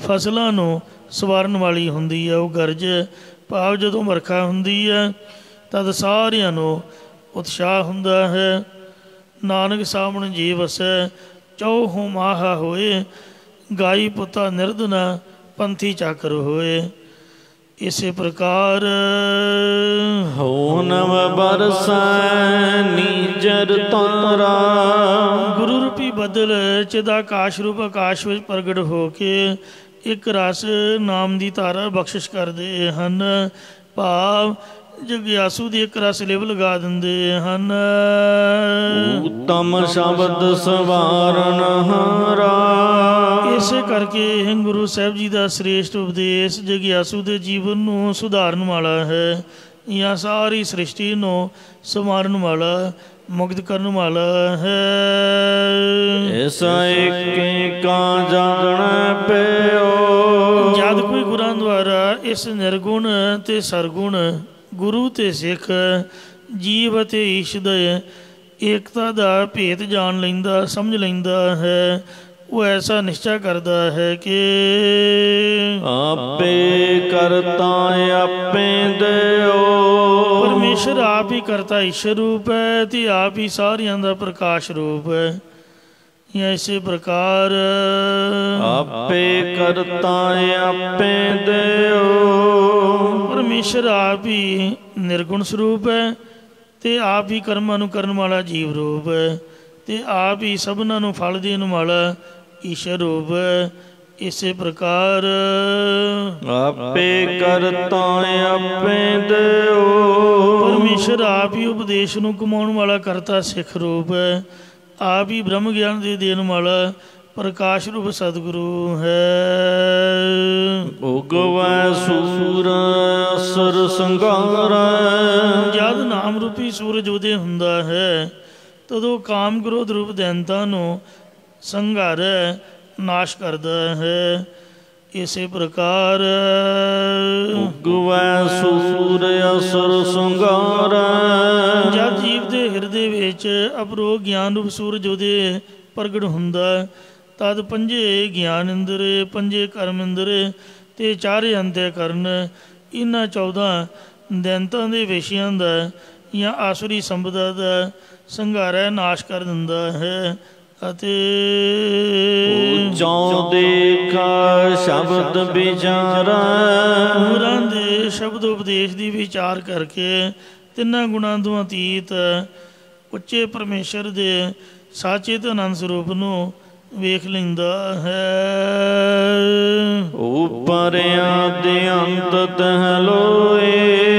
Speaker 2: ਫਸਲਾਂ ਨੂੰ ਸਵਾਰਨ ਵਾਲੀ ਹੁੰਦੀ ਹੈ। ਉਹ ਗਰਜ ਭਾਵ ਜਦੋਂ ਵਰਖਾ ਹੁੰਦੀ ਹੈ ਤਦ ਸਾਰਿਆਂ ਨੂੰ ਉਤਸ਼ਾਹ ਹੁੰਦਾ ਹੈ। ਨਾਨਕ ਸਾਵਣ ਜੀ ਵਸੈ ਚੌਹੋਂ ਮਾਹਾ ਹੋਏ ਗਾਈ ਪੁੱਤਾ ਨਿਰਧਨਾ ਪੰਥੀ ਚਾਕਰ ਹੋਏ। ਇਸੇ ਪ੍ਰਕਾਰ
Speaker 1: ਹੋ ਨਵ ਬਰਸੈ ਨੀਜਰ ਤਾਰਾ
Speaker 2: ਗੁਰੂ ਰੂਪੀ ਬੱਦਲ ਚਿਦਾਕਾਸ਼ ਰੂਪ ਆਕਾਸ਼ ਵਿੱਚ ਪ੍ਰਗਟ ਹੋ ਕੇ ਇੱਕ ਰਸ ਨਾਮ ਦੀ ਧਾਰਾ ਬਖਸ਼ਿਸ਼ ਕਰਦੇ ਹਨ। ਭਾਵ ਜਗਿਆਸੂ ਦੀ ਇੱਕ ਰਸ ਲਿਵ ਲਗਾ ਦਿੰਦੇ ਹਨ।
Speaker 1: ਉਤਮ ਸ਼ਬਦ ਸਵਾਰਨ ਹਾਰਾ।
Speaker 2: ਇਸੇ ਕਰਕੇ ਗੁਰੂ ਸਾਹਿਬ ਜੀ ਦਾ ਸ੍ਰੇਸ਼ਟ ਉਪਦੇਸ਼ ਜਗਿਆਸੂ ਦੇ ਜੀਵਨ ਨੂੰ ਸੁਧਾਰਨ ਵਾਲਾ ਹੈ ਜਾਂ ਸਾਰੀ ਸ੍ਰਿਸ਼ਟੀ ਨੂੰ ਸੰਵਾਰਨ ਵਾਲਾ, ਮੁਕਤ ਕਰਨ ਵਾਲਾ ਹੈ।
Speaker 1: ਇਸ ਏਕਾ ਜਾਣ ਪਿਓ।
Speaker 2: ਜਦ ਕੋਈ ਗੁਰਾਂ ਦੁਆਰਾ ਇਸ ਨਿਰਗੁਣ ਤੇ ਸਰਗੁਣ ਗੁਰੂ ਤੇ ਸਿੱਖ ਜੀਵ ਅਤੇ ਈਸ਼ ਦੇ ਏਕਤਾ ਦਾ ਭੇਤ ਜਾਣ ਲੈਂਦਾ, ਸਮਝ ਲੈਂਦਾ ਹੈ, ਉਹ ਐਸਾ ਨਿਸ਼ਚਾ ਕਰਦਾ ਹੈ ਕਿ
Speaker 1: ਆਪੇ ਕਰਤਾ ਆਪੇ ਦਿਓ।
Speaker 2: ਪਰਮੇਸ਼ਰ ਆਪ ਹੀ ਕਰਤਾ ਈਸ਼ਰ ਰੂਪ ਹੈ ਤੇ ਆਪ ਹੀ ਸਾਰਿਆਂ ਦਾ ਪ੍ਰਕਾਸ਼ ਰੂਪ ਹੈ। ਇਸੇ ਪ੍ਰਕਾਰ
Speaker 1: ਆਪੇ ਕਰਤਾ ਆਪੇ ਦਿਓ।
Speaker 2: ਪਰਮੇਸ਼ਰ ਆਪ ਹੀ ਨਿਰਗੁਣ ਸਰੂਪ ਹੈ ਤੇ ਆਪ ਹੀ ਕਰਮਾਂ ਨੂੰ ਕਰਨ ਵਾਲਾ ਜੀਵ ਰੂਪ ਹੈ ਤੇ ਆਪ ਹੀ ਸਭਨਾਂ ਨੂੰ ਫਲ ਦੇਣ ਵਾਲਾ ਈਸ਼ਰ ਰੂਪ ਹੈ। ਇਸੇ ਪ੍ਰਕਾਰ
Speaker 1: ਆਪੇ ਕਰਤਾ ਆਪੇ ਦਿਓ।
Speaker 2: ਪਰਮੇਸ਼ਰ ਆਪ ਹੀ ਉਪਦੇਸ਼ ਨੂੰ ਕਮਾਉਣ ਵਾਲਾ ਕਰਤਾ ਸਿੱਖ ਰੂਪ ਹੈ। ਆਪ ਹੀ ਬ੍ਰਹਮ ਗਿਆਨ ਦੇ ਦੇਣ ਵਾਲਾ ਪ੍ਰਕਾਸ਼ ਰੂਪ ਸਤਿਗੁਰੂ ਹੈ।
Speaker 1: ਉਗਵੈ ਸੂਰ ਅਸੁਰ ਸੰਘਾਰੈ।
Speaker 2: ਜਦ ਨਾਮ ਰੂਪੀ ਸੂਰਜ ਉਦੇ ਹੁੰਦਾ ਹੈ ਤਦੋਂ ਕਾਮ ਕ੍ਰੋਧ ਰੂਪ ਦੈਂਤਾਂ ਨੂੰ ਸੰਘਾਰੈ, ਨਾਸ਼ ਕਰਦਾ ਹੈ। ਇਸੇ ਪ੍ਰਕਾਰ
Speaker 1: ਉਗਵੈ ਸੂਰ ਅਸੁਰ ਸੰਘਾਰੈ।
Speaker 2: ਜਦ ਜੀਵ ਦੇ ਹਿਰਦੇ ਵਿੱਚ ਅਪਰੋਗ ਗਿਆਨ ਰੂਪ ਸੂਰਜ ਉਹਦੇ ਪ੍ਰਗਟ ਹੁੰਦਾ ਤਦ ਪੰਜੇ ਗਿਆਨ ਇੰਦਰੇ, ਪੰਜੇ ਕਰਮ ਇੰਦਰੇ ਤੇ ਚਾਰੇ ਅੰਤःਕਰਨ ਇਹਨਾਂ 14 ਦੈਂਤਾਂ ਦੇ ਵਿਸ਼ਿਆਂ ਦਾ ਜਾਂ ਆਸੁਰੀ ਸੰਪਦਾ ਦਾ ਸੰਘਾਰਾ ਨਾਸ਼ ਕਰ ਦਿੰਦਾ ਹੈ। ਅਤੇ
Speaker 1: ਉੱਚੋਂ ਦੇਖਾ ਸ਼ਬਦ ਵਿਚਾਰਾ।
Speaker 2: ਗੁਰਾਂ ਦੇ ਸ਼ਬਦ ਉਪਦੇਸ਼ ਦੀ ਵਿਚਾਰ ਕਰਕੇ ਤਿੰਨਾਂ ਗੁਣਾਂ ਤੋਂ ਅਤੀਤ ਉੱਚੇ ਪਰਮੇਸ਼ਰ ਦੇ ਸਾਚੇ ਤੇ ਆਨੰਦ ਸਰੂਪ ਨੂੰ ਵੇਖ ਲੈਂਦਾ ਹੈ।
Speaker 1: ਉਪਰ ਆਦਿ ਅੰਤ ਤਹਿ ਲੋਏ।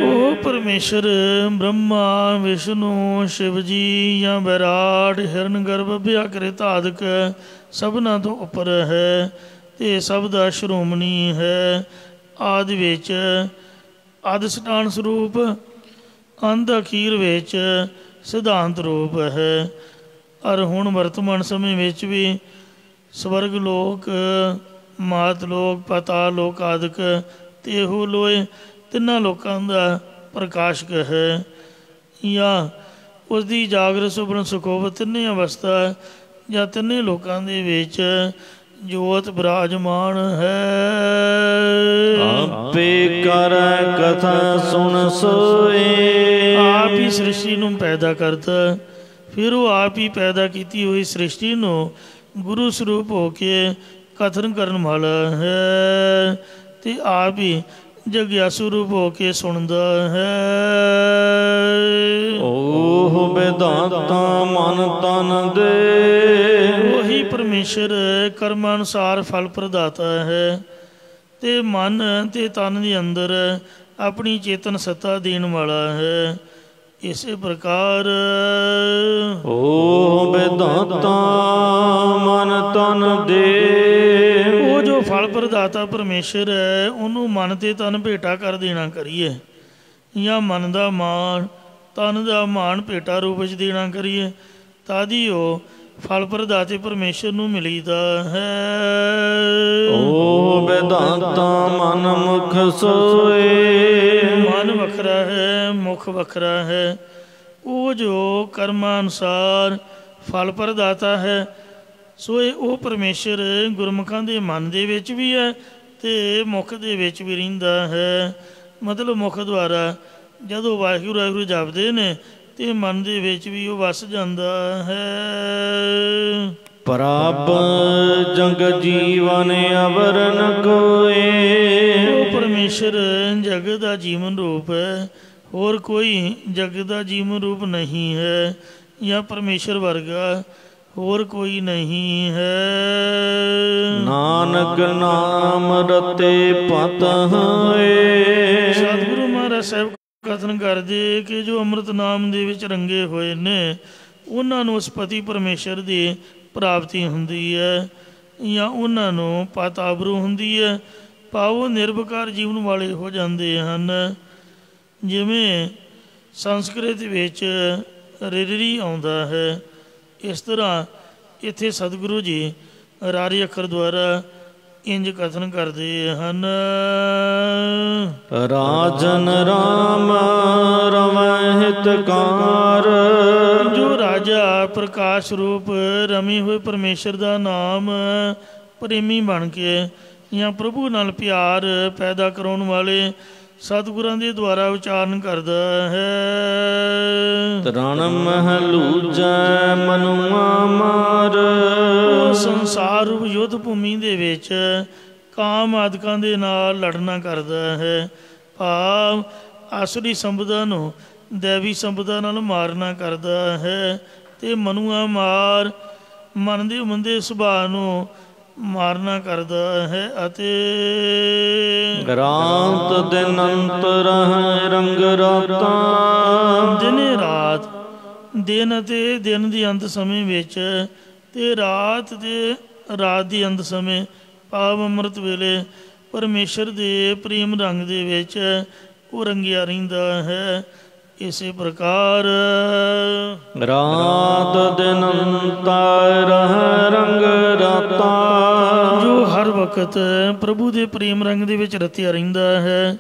Speaker 2: ਉਹ ਪਰਮੇਸ਼ਰ ਬ੍ਰਹਮਾ, ਵਿਸ਼ਨੂੰ, ਸ਼ਿਵ ਜੀ ਜਾਂ ਵਿਰਾਟ, ਹਿਰਨ ਗਰਭ, ਅਭਿਆਕ੍ਰਿਤ ਆਦਿਕ ਸਭਨਾਂ ਤੋਂ ਉੱਪਰ ਹੈ ਤੇ ਸਭ ਦਾ ਸ਼੍ਰੋਮਣੀ ਹੈ। ਆਦਿ ਵਿੱਚ ਅਦਿਸਟਾਨ ਸਰੂਪ, ਅੰਤ ਅਖੀਰ ਵਿੱਚ ਸਿਧਾਂਤ ਰੂਪ ਹੈ। ਔਰ ਹੁਣ ਵਰਤਮਾਨ ਸਮੇਂ ਵਿੱਚ ਵੀ ਸਵਰਗ ਲੋਕ, ਮਾਤ ਲੋਕ, ਪਾਤਾਲ ਲੋਕ ਆਦਿਕ ਤੇ ਇਹੋ ਲੋਏ ਤਿੰਨਾਂ ਲੋਕਾਂ ਦਾ ਪ੍ਰਕਾਸ਼ਕ ਹੈ ਜਾਂ ਉਸ ਦੀ ਜਾਗਰਤ, ਸੁਪਨ, ਸੁਖੋਪ ਤਿੰਨੇ ਅਵਸਥਾ ਜਾਂ ਤਿੰਨੇ ਲੋਕਾਂ ਦੇ ਵਿੱਚ ਜੋਤ ਬਿਰਾਜਮਾਨ ਹੈ।
Speaker 1: ਆਪੇ ਕਰੈ ਕਥਾ ਸੁਣ ਸੋਏ।
Speaker 2: ਆਪ ਹੀ ਸ੍ਰਿਸ਼ਟੀ ਨੂੰ ਪੈਦਾ ਕਰਦਾ, ਫਿਰ ਉਹ ਆਪ ਹੀ ਪੈਦਾ ਕੀਤੀ ਹੋਈ ਸ੍ਰਿਸ਼ਟੀ ਨੂੰ ਗੁਰੂ ਸਰੂਪ ਹੋ ਕੇ ਕਥਨ ਕਰਨ ਵਾਲਾ ਹੈ ਤੇ ਆਪ ਹੀ ਜਗਿਆਸੂ ਰੂਪ ਹੋ ਕੇ ਸੁਣਦਾ ਹੈ।
Speaker 1: ਓਹ ਵਿਧਾਤਾ ਮਨ ਤਨ ਦੇ।
Speaker 2: ਉਹੀ ਪਰਮੇਸ਼ਰ ਕਰਮਾਂ ਅਨੁਸਾਰ ਫਲ ਪ੍ਰਦਾਤਾ ਹੈ ਤੇ ਮਨ ਤੇ ਤਨ ਦੇ ਅੰਦਰ ਆਪਣੀ ਚੇਤਨ ਸੱਤਾ ਦੇਣ ਵਾਲਾ ਹੈ। ਇਸੇ ਪ੍ਰਕਾਰ
Speaker 1: ਓ ਵਿਧਾਤਾ ਮਨ ਤਨ ਦੇ।
Speaker 2: ਉਹ ਜੋ ਫਲ ਪ੍ਰਦਾਤਾ ਪਰਮੇਸ਼ਰ ਹੈ ਉਹਨੂੰ ਮਨ ਤੇ ਤਨ ਭੇਟਾ ਕਰ ਦੇਣਾ ਕਰੀਏ ਜਾਂ ਮਨ ਦਾ ਮਾਣ, ਤਨ ਦਾ ਮਾਣ ਭੇਟਾ ਰੂਪ ਵਿੱਚ ਦੇਣਾ ਕਰੀਏ ਤਦ ਹੀ ਉਹ ਫਲ ਪ੍ਰਦਾਤੇ ਪਰਮੇਸ਼ਰ ਨੂੰ ਮਿਲੀਦਾ ਹੈ।
Speaker 1: ਓ ਵਿਧਾਤਾ ਮਨ ਮੁਖ ਸੋਏ।
Speaker 2: ਮਨ ਵੱਖਰਾ ਹੈ, ਮੁਖ ਵੱਖਰਾ ਹੈ। ਉਹ ਜੋ ਕਰਮਾਂ ਅਨੁਸਾਰ ਫਲ ਪ੍ਰਦਾਤਾ ਹੈ ਸੋ ਉਹ ਪਰਮੇਸ਼ਰ ਗੁਰਮੁਖਾਂ ਦੇ ਮਨ ਦੇ ਵਿੱਚ ਵੀ ਹੈ ਤੇ ਮੁਖ ਦੇ ਵਿੱਚ ਵੀ ਰਹਿੰਦਾ ਹੈ। ਮਤਲਬ ਮੁਖ ਦੁਆਰਾ ਜਦੋਂ ਵਾਹਿਗੁਰੂ ਵਾਹਿਗੁਰੂ ਜਪਦੇ ਨੇ ਤੇ ਮਨ ਦੇ ਵਿੱਚ ਵੀ ਉਹ ਵਸ ਜਾਂਦਾ ਹੈ।
Speaker 1: ਪ੍ਰਭ ਜਗ ਜੀਵਨ ਅਵਰਨ ਕੋਏ।
Speaker 2: ਉਹ ਪਰਮੇਸ਼ਰ ਜਗਤ ਦਾ ਜੀਵਨ ਰੂਪ ਹੈ, ਹੋਰ ਕੋਈ ਜਗਤ ਦਾ ਜੀਵਨ ਰੂਪ ਨਹੀਂ ਹੈ ਜਾਂ ਪਰਮੇਸ਼ਰ ਵਰਗਾ ਹੋਰ ਕੋਈ ਨਹੀਂ ਹੈ।
Speaker 1: ਨਾਨਕ ਨਾਮ ਰਤੇ ਪਤ ਹੋਏ।
Speaker 2: ਸਤਿਗੁਰੂ ਮਹਾਰਾਜ ਸਾਹਿਬ ਕਥਨ ਕਰਦੇ ਕਿ ਜੋ ਅੰਮ੍ਰਿਤ ਨਾਮ ਦੇ ਵਿੱਚ ਰੰਗੇ ਹੋਏ ਨੇ ਉਹਨਾਂ ਨੂੰ ਉਸ ਪਤੀ ਪਰਮੇਸ਼ਰ ਦੀ ਪ੍ਰਾਪਤੀ ਹੁੰਦੀ ਹੈ ਜਾਂ ਉਹਨਾਂ ਨੂੰ ਪਤਾਬਰੂ ਹੁੰਦੀ ਹੈ, ਭਾਵ ਨਿਰਵਿਕਾਰ ਜੀਵਨ ਵਾਲੇ ਹੋ ਜਾਂਦੇ ਹਨ। ਜਿਵੇਂ ਸੰਸਕ੍ਰਿਤ ਵਿੱਚ ਰਿਰੀ ਆਉਂਦਾ ਹੈ, ਇਸ ਤਰ੍ਹਾਂ ਇੱਥੇ ਸਤਿਗੁਰੂ ਜੀ ਰਾਰੀ ਅੱਖਰ ਦੁਆਰਾ ਇੰਜ ਕਥਨ ਕਰਦੇ ਹਨ।
Speaker 1: ਰਾਜਨ ਰਾਮ ਰਵੈ ਹਿਤਕਾਰ।
Speaker 2: ਜੋ ਰਾਜਾ ਪ੍ਰਕਾਸ਼ ਰੂਪ ਰਮੀ ਹੋਏ ਪਰਮੇਸ਼ਰ ਦਾ ਨਾਮ ਪ੍ਰੇਮੀ ਬਣ ਕੇ ਜਾਂ ਪ੍ਰਭੂ ਨਾਲ ਪਿਆਰ ਪੈਦਾ ਕਰਾਉਣ ਵਾਲੇ ਸਤਿਗੁਰਾਂ ਦੇ ਦੁਆਰਾ ਉਚਾਰਨ ਕਰਦਾ ਹੈ।
Speaker 1: ਤ੍ਰਣ ਮਹਿ ਲੂਜੈ ਮਨੁਆ ਮਾਰ।
Speaker 2: ਉਹ ਸੰਸਾਰ ਰੂਪ ਯੁੱਧ ਭੂਮੀ ਦੇ ਵਿੱਚ ਕਾਮ ਆਦਿਕਾਂ ਦੇ ਨਾਲ ਲੜਨਾ ਕਰਦਾ ਹੈ, ਭਾਵ ਆਸੁਰੀ ਸੰਪਦਾ ਨੂੰ ਦੇਵੀ ਸੰਪਦਾ ਨਾਲ ਮਾਰਨਾ ਕਰਦਾ ਹੈ, ਅਤੇ ਮਨੁਆ ਮਾਰ ਮਨ ਦੇ ਮੰਦੇ ਸੁਭਾਅ ਨੂੰ ਮਾਰਨਾ ਕਰਦਾ ਹੈ। ਅਤੇ
Speaker 1: ਰਾਤ ਦਿਨ ਅੰਤਰ ਰੰਗ ਰਾਤਾਂ।
Speaker 2: ਦਿਨੇ ਰਾਤ, ਦਿਨ ਅਤੇ ਦਿਨ ਦੇ ਅੰਤ ਸਮੇਂ ਵਿੱਚ ਅਤੇ ਰਾਤ ਦੇ ਰਾਤ ਦੇ ਅੰਤ ਸਮੇਂ, ਭਾਵ ਅੰਮ੍ਰਿਤ ਵੇਲੇ ਪਰਮੇਸ਼ਰ ਦੇ ਪ੍ਰੇਮ ਰੰਗ ਦੇ ਵਿੱਚ ਉਹ ਰੰਗਿਆ ਰਹਿੰਦਾ ਹੈ। ਇਸੇ ਪ੍ਰਕਾਰ
Speaker 1: ਰਾਤ ਦਿਨ ਅੰਤਰ ਰੰਗ ਰਾਤਾਂ।
Speaker 2: ਜੋ ਹਰ ਵਕਤ ਪ੍ਰਭੂ ਦੇ ਪ੍ਰੇਮ ਰੰਗ ਦੇ ਵਿੱਚ ਰਤਿਆ ਰਹਿੰਦਾ ਹੈ,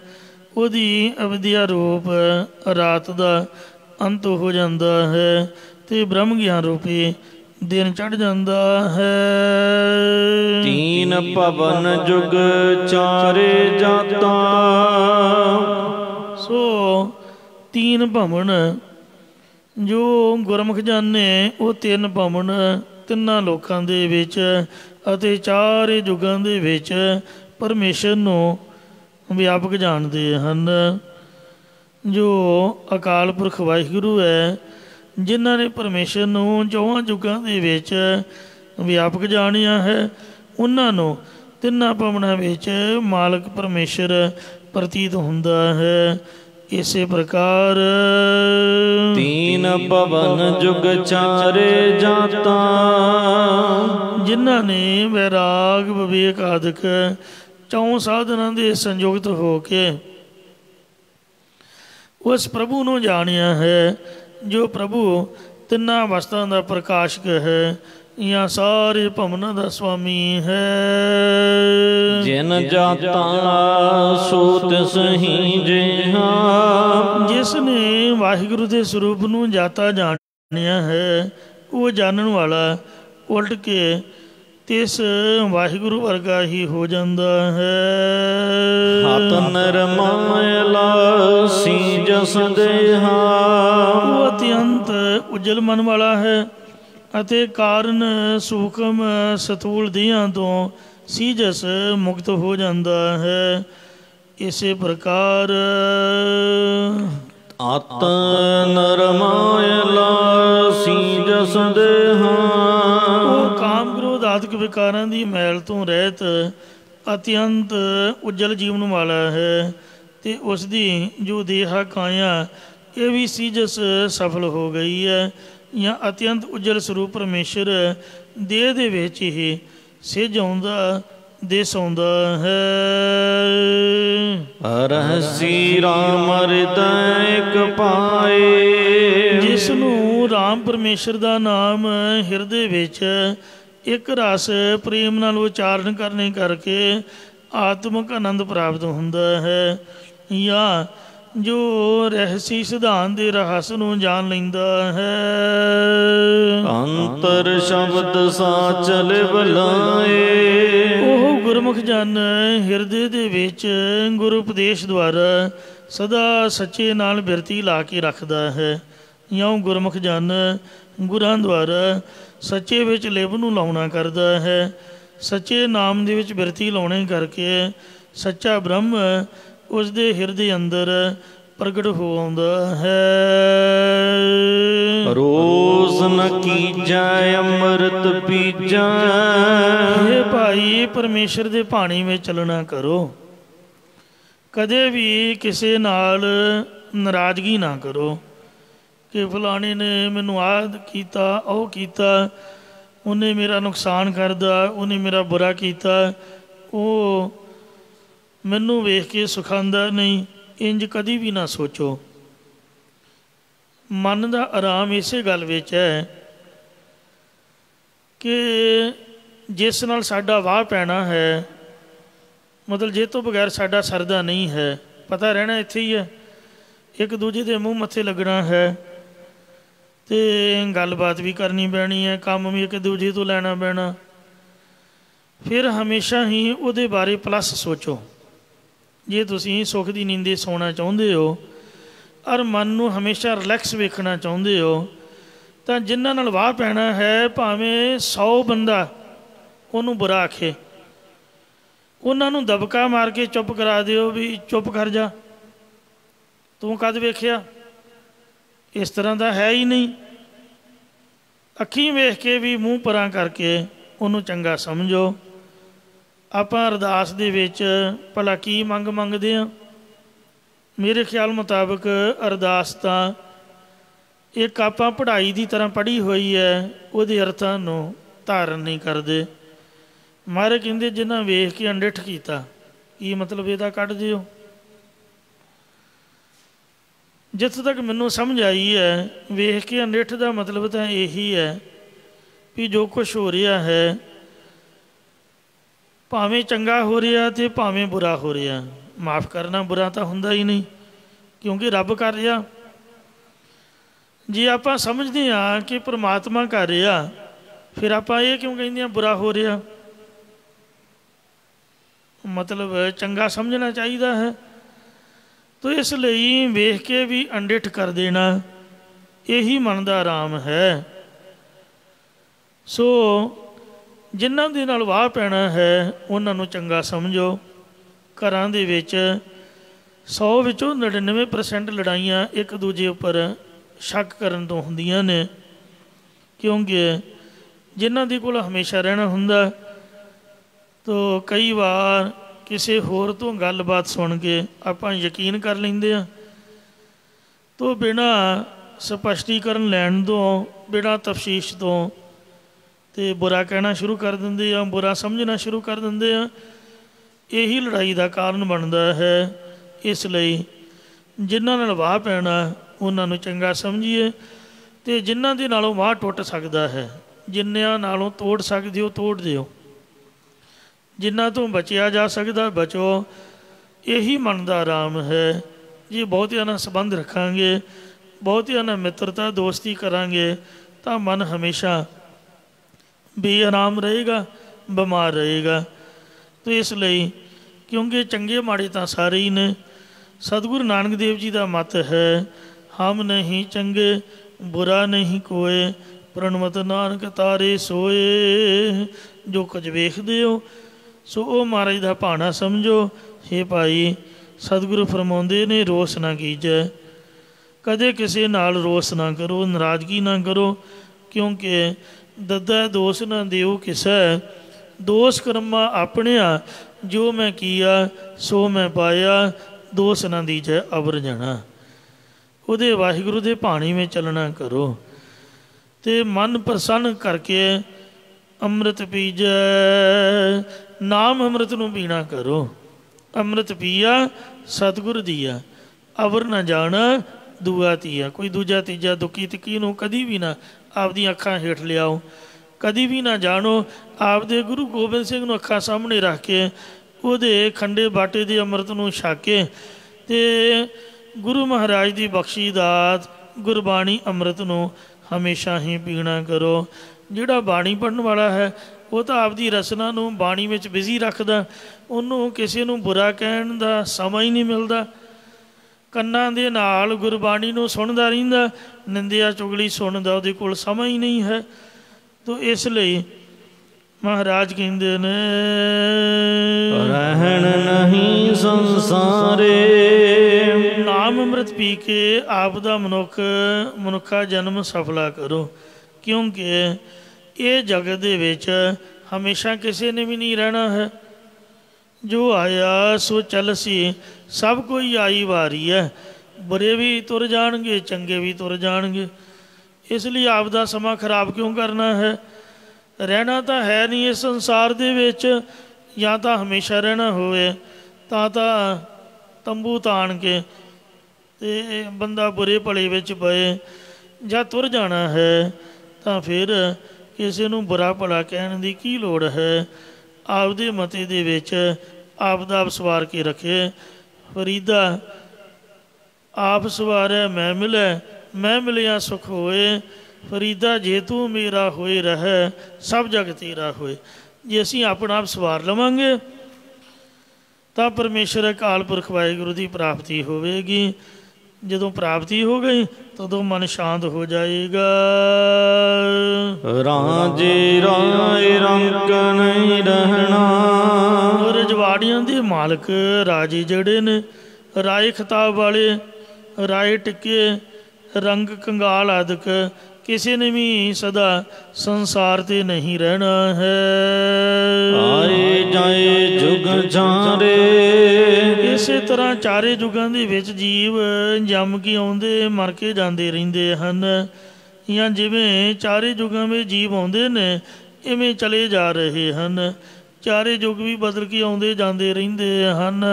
Speaker 2: ਉਹਦੀ ਅਵਿਦਿਆ ਰੂਪ ਰਾਤ ਦਾ ਅੰਤ ਹੋ ਜਾਂਦਾ ਹੈ ਅਤੇ ਬ੍ਰਹਮ ਗਿਆਨ ਰੂਪੀ ਦਿਨ ਚੜ੍ਹ ਜਾਂਦਾ ਹੈ।
Speaker 1: ਤੀਨ ਭਵਨ ਜੁਗ ਚਾਰੇ ਜਾਤਾਂ।
Speaker 2: ਸੋ ਤੀਨ ਭਵਨ ਜੋ ਗੁਰਮੁਖ ਜਾਣੇ, ਉਹ ਤਿੰਨ ਭਵਨ ਤਿੰਨਾਂ ਲੋਕਾਂ ਦੇ ਵਿੱਚ ਅਤੇ ਚਾਰੇ ਯੁੱਗਾਂ ਦੇ ਵਿੱਚ ਪਰਮੇਸ਼ਰ ਨੂੰ ਵਿਆਪਕ ਜਾਣਦੇ ਹਨ। ਜੋ ਅਕਾਲ ਪੁਰਖ ਵਾਹਿਗੁਰੂ ਹੈ, ਜਿਨ੍ਹਾਂ ਨੇ ਪਰਮੇਸ਼ਰ ਨੂੰ ਚੌਹਾਂ ਯੁੱਗਾਂ ਦੇ ਵਿੱਚ ਵਿਆਪਕ ਜਾਣਿਆ ਹੈ, ਉਹਨਾਂ ਨੂੰ ਤਿੰਨਾਂ ਭਵਨਾਂ ਵਿੱਚ ਮਾਲਕ ਪਰਮੇਸ਼ਰ ਪ੍ਰਤੀਤ ਹੁੰਦਾ ਹੈ। ਇਸੇ ਪ੍ਰਕਾਰ
Speaker 1: ਤੀਨ ਭਵਨ ਜੁਗ ਚਾਰੇ ਜਾਤਾਂ।
Speaker 2: ਜਿਨ੍ਹਾਂ ਨੇ ਵੈਰਾਗ ਵਿਵੇਕ ਆਦਿਕ ਚੌਂ ਸਾਧਨਾਂ ਦੇ ਸੰਯੁਕਤ ਹੋ ਕੇ ਉਸ ਪ੍ਰਭੂ ਨੂੰ ਜਾਣਿਆ ਹੈ, ਜੋ ਪ੍ਰਭੂ ਤਿੰਨਾਂ ਅਵਸਥਾ ਦਾ ਪ੍ਰਕਾਸ਼ਕ ਹੈ ਜਾਂ ਸਾਰੇ ਭਵਨਾਂ ਦਾ ਸੁਆਮੀ ਹੈ।
Speaker 1: ਜਿਨ ਜਾਤਾ ਸੋ ਤਿਸ ਹੀ ਜਿਹਾ।
Speaker 2: ਜਿਸ ਨੇ ਵਾਹਿਗੁਰੂ ਦੇ ਸਰੂਪ ਨੂੰ ਜਾਤਾ ਜਾਣਿਆ ਹੈ, ਉਹ ਜਾਣਨ ਵਾਲਾ ਉਲਟ ਕੇ ਤਿਸ ਵਾਹਿਗੁਰੂ ਵਰਗਾ ਹੀ ਹੋ ਜਾਂਦਾ ਹੈ।
Speaker 1: ਹਤ ਨਿਰਮਾਇਲਾ ਸੀ ਜਸ ਦੇਹਾ।
Speaker 2: ਉਹ ਅਤਿਅੰਤ ਉਜਲ ਮਨ ਵਾਲਾ ਹੈ ਅਤੇ ਕਾਰਨ ਸੂਖਮ ਸਥੂਲ ਦੇਹਾਂ ਤੋਂ ਸੀਜਸ ਮੁਕਤ ਹੋ ਜਾਂਦਾ ਹੈ। ਇਸੇ ਪ੍ਰਕਾਰ
Speaker 1: ਅਤ ਨਿਰਮਾਇਲਾ ਸੀ ਜਸ ਦੇਹਾ।
Speaker 2: ਉਹ ਕਾਮ ਕ੍ਰੋਧ ਆਦਿਕ ਵਿਕਾਰਾਂ ਦੀ ਮੈਲ ਤੋਂ ਰਹਿਤ ਅਤਿਅੰਤ ਉਜਲ ਜੀਵਨ ਵਾਲਾ ਹੈ, ਅਤੇ ਉਸ ਦੀ ਜੋ ਦੇਹਾ ਕਾਇਆ ਇਹ ਵੀ ਸੀਜਸ ਸਫਲ ਹੋ ਗਈ ਹੈ ਜਾਂ ਅਤਿਅੰਤ ਉਜਲ ਸਰੂਪ ਪਰਮੇਸ਼ਰ ਦੇਹ ਦੇ ਵਿੱਚ ਹੀ ਸਿੱਝ ਆਉਂਦਾ ਦਿਸ ਆਉਂਦਾ ਹੈ।
Speaker 1: ਰਹਸੀ ਰਾਮ ਹਿਰਦੈ ਇਕ ਪਾਏ।
Speaker 2: ਜਿਸ ਨੂੰ ਰਾਮ ਪਰਮੇਸ਼ਰ ਦਾ ਨਾਮ ਹਿਰਦੇ ਵਿੱਚ ਇੱਕ ਰਸ ਪ੍ਰੇਮ ਨਾਲ ਉਚਾਰਨ ਕਰਨੇ ਕਰਕੇ ਆਤਮਿਕ ਆਨੰਦ ਪ੍ਰਾਪਤ ਹੁੰਦਾ ਹੈ, ਜਾਂ ਜੋ ਰਹਿਸੀ ਸਿਧਾਂਤ ਦੇ ਰਹੱਸ ਨੂੰ ਜਾਣ ਲੈਂਦਾ ਹੈ।
Speaker 1: ਅੰਤਰ ਸ਼ਬਦ ਸਾਚਲ ਬੁਲਾਏ।
Speaker 2: ਉਹ ਗੁਰਮੁਖ ਜਨ ਹਿਰਦੇ ਦੇ ਵਿੱਚ ਗੁਰੂ ਉਪਦੇਸ਼ ਦੁਆਰਾ ਸਦਾ ਸੱਚੇ ਨਾਲ ਬਿਰਤੀ ਲਾ ਕੇ ਰੱਖਦਾ ਹੈ, ਜਾਂ ਗੁਰਮੁਖ ਜਨ ਗੁਰਾਂ ਦੁਆਰਾ ਸੱਚੇ ਵਿੱਚ ਲਿਵ ਨੂੰ ਲਾਉਣਾ ਕਰਦਾ ਹੈ। ਸੱਚੇ ਨਾਮ ਦੇ ਵਿੱਚ ਬਿਰਤੀ ਲਾਉਣੇ ਕਰਕੇ ਸੱਚਾ ਬ੍ਰਹਮ ਉਸ ਦੇ ਹਿਰਦੇ ਅੰਦਰ ਪ੍ਰਗਟ ਹੋ ਆਉਂਦਾ ਹੈ।
Speaker 1: रोस न कीजा अमृत पीजा।
Speaker 2: हे भाई परमेश्वर दे पानी में चलना करो, कदे भी किसी नाल नाराज़गी ना करो कि फलाने ने मैनू आह कीता ओह कीता, उन्हें मेरा नुकसान करदा, उन्हें मेरा बुरा कीता, वो मैनू वेख के सिखांदा नहीं। इंज कदी भी ना सोचो। मन का आराम इसे गल विच है कि जिस नाल साडा वाह पैना है, मतलब जे तो बगैर साडा सरदा नहीं है, पता रहना इत्थे ही है, एक दूजे के मूँह मत्थे लगना है, तो गलबात भी करनी पैनी है, काम भी एक दूजे तो लैना पैना। फिर हमेशा ही उहदे बारे प्लस सोचो। जे तुसीं सुख की नींदे सोना चाहुंदे हो और मन नूं हमेशा रिलैक्स वेखना चाहुंदे हो, तो जिन्हां नाल वाह पैना है, भावें 100 बंदा उन्होंने बुरा आखे, उन्होंने दबका मार के चुप करा दिओ भी चुप कर जा, तू कद वेखिया। इस तरह का है ही नहीं। अखीं वेख के भी मूँह परां करके उन्होंने चंगा समझो। आपां अरदास दे विच भला की मंग मंगदे हां? मेरे ख्याल मुताबिक अरदास तां एक आपां पढ़ाई की तरह पढ़ी हुई है, उहदे अर्थां नूं धारण नहीं करते। महाराज कहंदे जिन्हां वेख के अनडिठ कीता, की मतलब इहदा कढ दिओ। जित्थों तक मैनूं समझ आई है, वेख के अनडिठ का मतलब तो यही है भी जो कुछ हो रहा है, भावें चंगा हो रहा तो भावें बुरा हो रहा, माफ़ करना बुरा तो हुंदा ही नहीं, क्योंकि रब कर रहा। जे आप समझते हाँ कि परमात्मा कर रहा, फिर आप ये क्यों कहते हैं बुरा हो रहा? मतलब चंगा समझना चाहिए है। तो इसलिए वेख के भी अनडिठ कर देना, यही मन का आराम है। सो जिन्हां दे नाल वाह पैना है, उन्होंने चंगा समझो। घरां दे विच 100 विचों 99% लड़ाइयाँ एक दूजे उपर शक करन तो हुंदियां ने, क्योंकि जिन्हां दे कोल हमेशा रहना हुंदा, तो कई बार किसी होर तो गलबात सुन के आपां यकीन कर लैंदे आ, तो बिना स्पष्टीकरण लैण तो, बिना तफसीश तो ते बुरा कहना शुरू कर देंदे आ, बुरा समझना शुरू कर देंदे आ। यही लड़ाई का कारण बनता है। इसलिए जिन्हां नाल वाह पैना उन्होंने चंगा समझिए, तो जिन्हां दे नालों वाह टुट सकता है, जिन्हां नालों तोड़ सकते हो तोड़ दिओ, जिन्हां तो बचिया जा सकता बचो। यही मन का आराम है। जे बहुतियां नाल संबंध रखांगे, बहुतियां नाल मित्रता दोस्ती करांगे, तो मन हमेशा बेआराम रहेगा, बीमार रहेगा। तो इसलिए क्योंकि चंगे माड़े तो सारे ही ने। सतगुरु नानक देव जी का मत है, हम नहीं चंगे बुरा नहीं कोय, प्रणमत नानक तारे सोए। जो कुछ वेखदे हो सो वो महाराज का भाना समझो। हे भाई सतगुरु फरमाउंदे ने रोस ना कीजै, कदे किसी नाल रोस ना करो, नाराज़गी ना करो, क्योंकि दद्दा दोष ना देओ किसै, दोष कर्मा अपनिया, जो मैं किया सो मैं पाया, दोष ना दीजै अबर जाना। उहदे वाहिगुरु दे पानी में चलना करो, ते मन प्रसन्न करके अमृत पीजै, नाम अमृत नूं पीना करो। अमृत पिया सतगुर दिया, अबर ना जाना दूआ तीया। कोई दूजा तीजा दुखी तिक्की नूं कदी भी ना आपदी अखां हेठ लियाओ, कदी भी ना जानो। आपदे गुरु गोबिंद सिंह नूं अखां सामने रख के उहदे खंडे बाटे दे अमृत नूं छक के ते गुरु महाराज की बख्शी दात गुरबाणी अमृत नूं हमेशा ही पीना करो। जिहड़ा बाणी पढ़न वाला है वो तो आपदी रचना नूं बाणी विच बिजी रखदा, उन्होंने किसी नूं बुरा कहण दा समा ही नहीं मिलता। कन्नां दे नाल गुरबाणी नूं सुणदा रहिंदा, निंदिया चुगली सुणदा उहदे कोल समा ही नहीं है। तो इसलिए महाराज कहंदे ने
Speaker 1: रहन नहीं संसारे,
Speaker 2: नाम ਨਾਮ ਅੰਮ੍ਰਿਤ ਪੀ ਕੇ ਆਪ ਦਾ ਮਨੁੱਖਾ ਜਨਮ ਸਫਲਾ ਕਰੋ, ਕਿਉਂਕਿ ਇਹ ਜਗਤ ਦੇ ਵਿੱਚ ਹਮੇਸ਼ਾ ਕਿਸੇ ਨੇ ਵੀ ਨਹੀਂ ਰਹਿਣਾ ਹੈ। ਜੋ ਆਇਆ ਸੋ ਚੱਲ ਸੀ, ਸਭ ਕੋਈ ਆਈ ਵਾਰੀ ਹੈ। ਬੁਰੇ ਵੀ ਤੁਰ ਜਾਣਗੇ, ਚੰਗੇ ਵੀ ਤੁਰ ਜਾਣਗੇ। ਇਸ ਲਈ ਆਪ ਦਾ ਸਮਾਂ ਖਰਾਬ ਕਿਉਂ ਕਰਨਾ ਹੈ? ਰਹਿਣਾ ਤਾਂ ਹੈ ਨਹੀਂ ਇਸ ਸੰਸਾਰ ਦੇ ਵਿੱਚ। ਜਾਂ ਤਾਂ ਹਮੇਸ਼ਾ ਰਹਿਣਾ ਹੋਵੇ ਤਾਂ ਤੰਬੂ ਤਾਣ ਕੇ ਅਤੇ ਬੰਦਾ ਬੁਰੇ ਭਲੇ ਵਿੱਚ ਪਏ। ਜਾਂ ਤੁਰ ਜਾਣਾ ਹੈ ਤਾਂ ਫਿਰ ਕਿਸੇ ਨੂੰ ਬੁਰਾ ਭਲਾ ਕਹਿਣ ਦੀ ਕੀ ਲੋੜ ਹੈ? ਆਪਦੇ ਮਤੇ ਦੇ ਵਿੱਚ ਆਪ ਦਾ ਆਪ ਸਵਾਰ ਕੇ ਰੱਖੇ। ਫਰੀਦਾ ਆਪ ਸਵਾਰੈ ਮੈਂ ਮਿਲੈ, ਮੈਂ ਮਿਲਿਆ ਸੁਖ ਹੋਏ। ਫਰੀਦਾ ਜੇ ਤੂੰ ਮੇਰਾ ਹੋਏ ਰਹਿ, ਸਭ ਜਗ ਤੇਰਾ ਹੋਏ। ਜੇ ਅਸੀਂ ਆਪਣਾ ਆਪ ਸਵਾਰ ਲਵਾਂਗੇ ਤਾਂ ਪਰਮੇਸ਼ਰ ਅਕਾਲ ਪੁਰਖ ਵਾਹਿਗੁਰੂ ਦੀ ਪ੍ਰਾਪਤੀ ਹੋਵੇਗੀ। ਜਦੋਂ ਪ੍ਰਾਪਤੀ ਹੋ ਗਈ ਤਦੋਂ ਮਨ ਸ਼ਾਂਤ ਹੋ ਜਾਏਗਾ।
Speaker 1: ਰਾਜੇ ਰਾਏ ਰੰਗ ਨਹੀਂ ਰਹਿਣਾ।
Speaker 2: ਰਜਵਾੜੀਆਂ ਦੇ ਮਾਲਕ ਰਾਜੇ ਜਿਹੜੇ ਨੇ, ਰਾਏ ਖਿਤਾਬ ਵਾਲੇ, ਰਾਏ ਟਿੱਕੇ, ਰੰਗ ਕੰਗਾਲ ਆਦਿਕ, ਕਿਸੇ ਨੇ ਵੀ ਸਦਾ ਸੰਸਾਰ 'ਤੇ ਨਹੀਂ ਰਹਿਣਾ ਹੈ।
Speaker 1: ਆਏ ਜਾਏ ਜੁਗ ਚਾਰੇ।
Speaker 2: ਇਸੇ ਤਰ੍ਹਾਂ ਚਾਰੇ ਯੁੱਗਾਂ ਦੇ ਵਿੱਚ ਜੀਵ ਜੰਮ ਕੇ ਆਉਂਦੇ, ਮਰ ਕੇ ਜਾਂਦੇ ਰਹਿੰਦੇ ਹਨ। ਜਾਂ ਜਿਵੇਂ ਚਾਰੇ ਯੁੱਗਾਂ ਵਿੱਚ ਜੀਵ ਆਉਂਦੇ ਨੇ, ਇਵੇਂ ਚਲੇ ਜਾ ਰਹੇ ਹਨ। ਚਾਰੇ ਯੁੱਗ ਵੀ ਬਦਲ ਕੇ ਆਉਂਦੇ ਜਾਂਦੇ ਰਹਿੰਦੇ ਹਨ।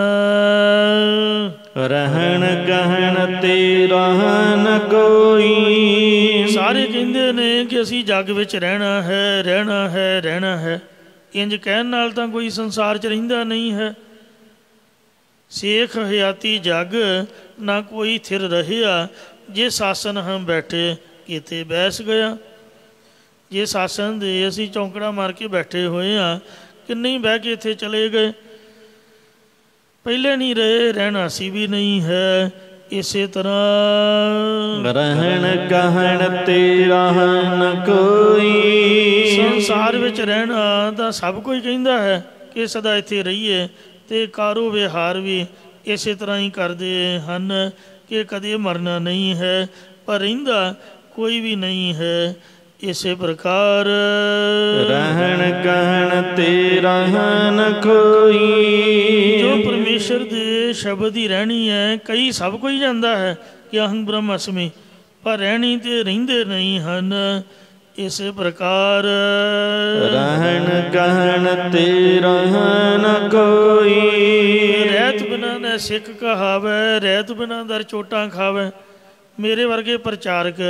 Speaker 1: ਰਹਿਣ ਕਹਿਣ ਤੇਰਾ ਨ ਕੋਈ।
Speaker 2: ਸਾਰੇ ਕਹਿੰਦੇ ਨੇ ਕਿ ਅਸੀਂ ਜੱਗ ਵਿੱਚ ਰਹਿਣਾ ਹੈ, ਰਹਿਣਾ ਹੈ, ਰਹਿਣਾ ਹੈ। ਇੰਝ ਕਹਿਣ ਨਾਲ ਤਾਂ ਕੋਈ ਸੰਸਾਰ 'ਚ ਰਹਿੰਦਾ ਨਹੀਂ ਹੈ। ਸੇਖ ਹਯਾਤੀ ਜੱਗ ਨਾ ਕੋਈ ਥਿਰ ਰਹਿਆ, ਜੇ ਸਾਸਨ ਹਮ ਬੈਠੇ ਕਿਤੇ ਬੈਸ ਗਿਆ। ਜੇ ਸਾਸਨ ਦੇ ਅਸੀਂ ਚੌਂਕੜਾ ਮਾਰ ਕੇ ਬੈਠੇ ਹੋਏ ਹਾਂ, ਕਿੰਨੇ ਬਹਿ ਕੇ ਇੱਥੇ ਚਲੇ ਗਏ। ਪਹਿਲੇ ਨਹੀਂ ਰਹੇ, ਰਹਿਣਾ ਅਸੀਂ ਵੀ ਨਹੀਂ ਹੈ। ਇਸੇ ਤਰ੍ਹਾਂ
Speaker 1: ਰਹਿਣ ਕਹਿਣ ਤੇਰਾ ਨ ਕੋਈ।
Speaker 2: ਸੰਸਾਰ ਵਿੱਚ ਰਹਿਣਾ ਤਾਂ ਸਭ ਕੋਈ ਕਹਿੰਦਾ ਹੈ ਕਿ ਸਦਾ ਇੱਥੇ ਰਹੀਏ, ਅਤੇ ਕਾਰੋ ਵਿਹਾਰ ਵੀ ਇਸੇ ਤਰ੍ਹਾਂ ਹੀ ਕਰਦੇ ਹਨ ਕਿ ਕਦੇ ਮਰਨਾ ਨਹੀਂ ਹੈ, ਪਰ ਰਹਿੰਦਾ ਕੋਈ ਵੀ ਨਹੀਂ ਹੈ। ਇਸੇ ਪ੍ਰਕਾਰ
Speaker 1: ਰਹਿਣ ਕਹਿਣ ਤੇਰਾ ਨ ਕੋਈ।
Speaker 2: ਜੋ ਪਰਮੇਸ਼ਰ ਦੇ ਸ਼ਬਦ ਹੀ ਰਹਿਣੀ ਹੈ। ਕਈ ਸਭ ਕੋਈ ਜਾਂਦਾ ਹੈ ਕਿ ਅਹੰ ਬ੍ਰਹਮ ਅਸਮੀ, ਪਰ ਰਹਿਣੀ ਤੇ ਰਹਿੰਦੇ ਨਹੀਂ ਹਨ। ਇਸੇ ਪ੍ਰਕਾਰ
Speaker 1: ਰਹਿਣ ਕਹਿਣ ਤੇਰਾ ਨ ਕੋਈ।
Speaker 2: ਰਹਿਤ ਬਿਨਾਂ ਨੇ ਸਿੱਖ ਕਹਾਵੈ, ਰਹਿਤ ਬਿਨਾਂ ਦਰ ਚੋਟਾਂ ਖਾਵੈ। ਮੇਰੇ ਵਰਗੇ ਪ੍ਰਚਾਰਕ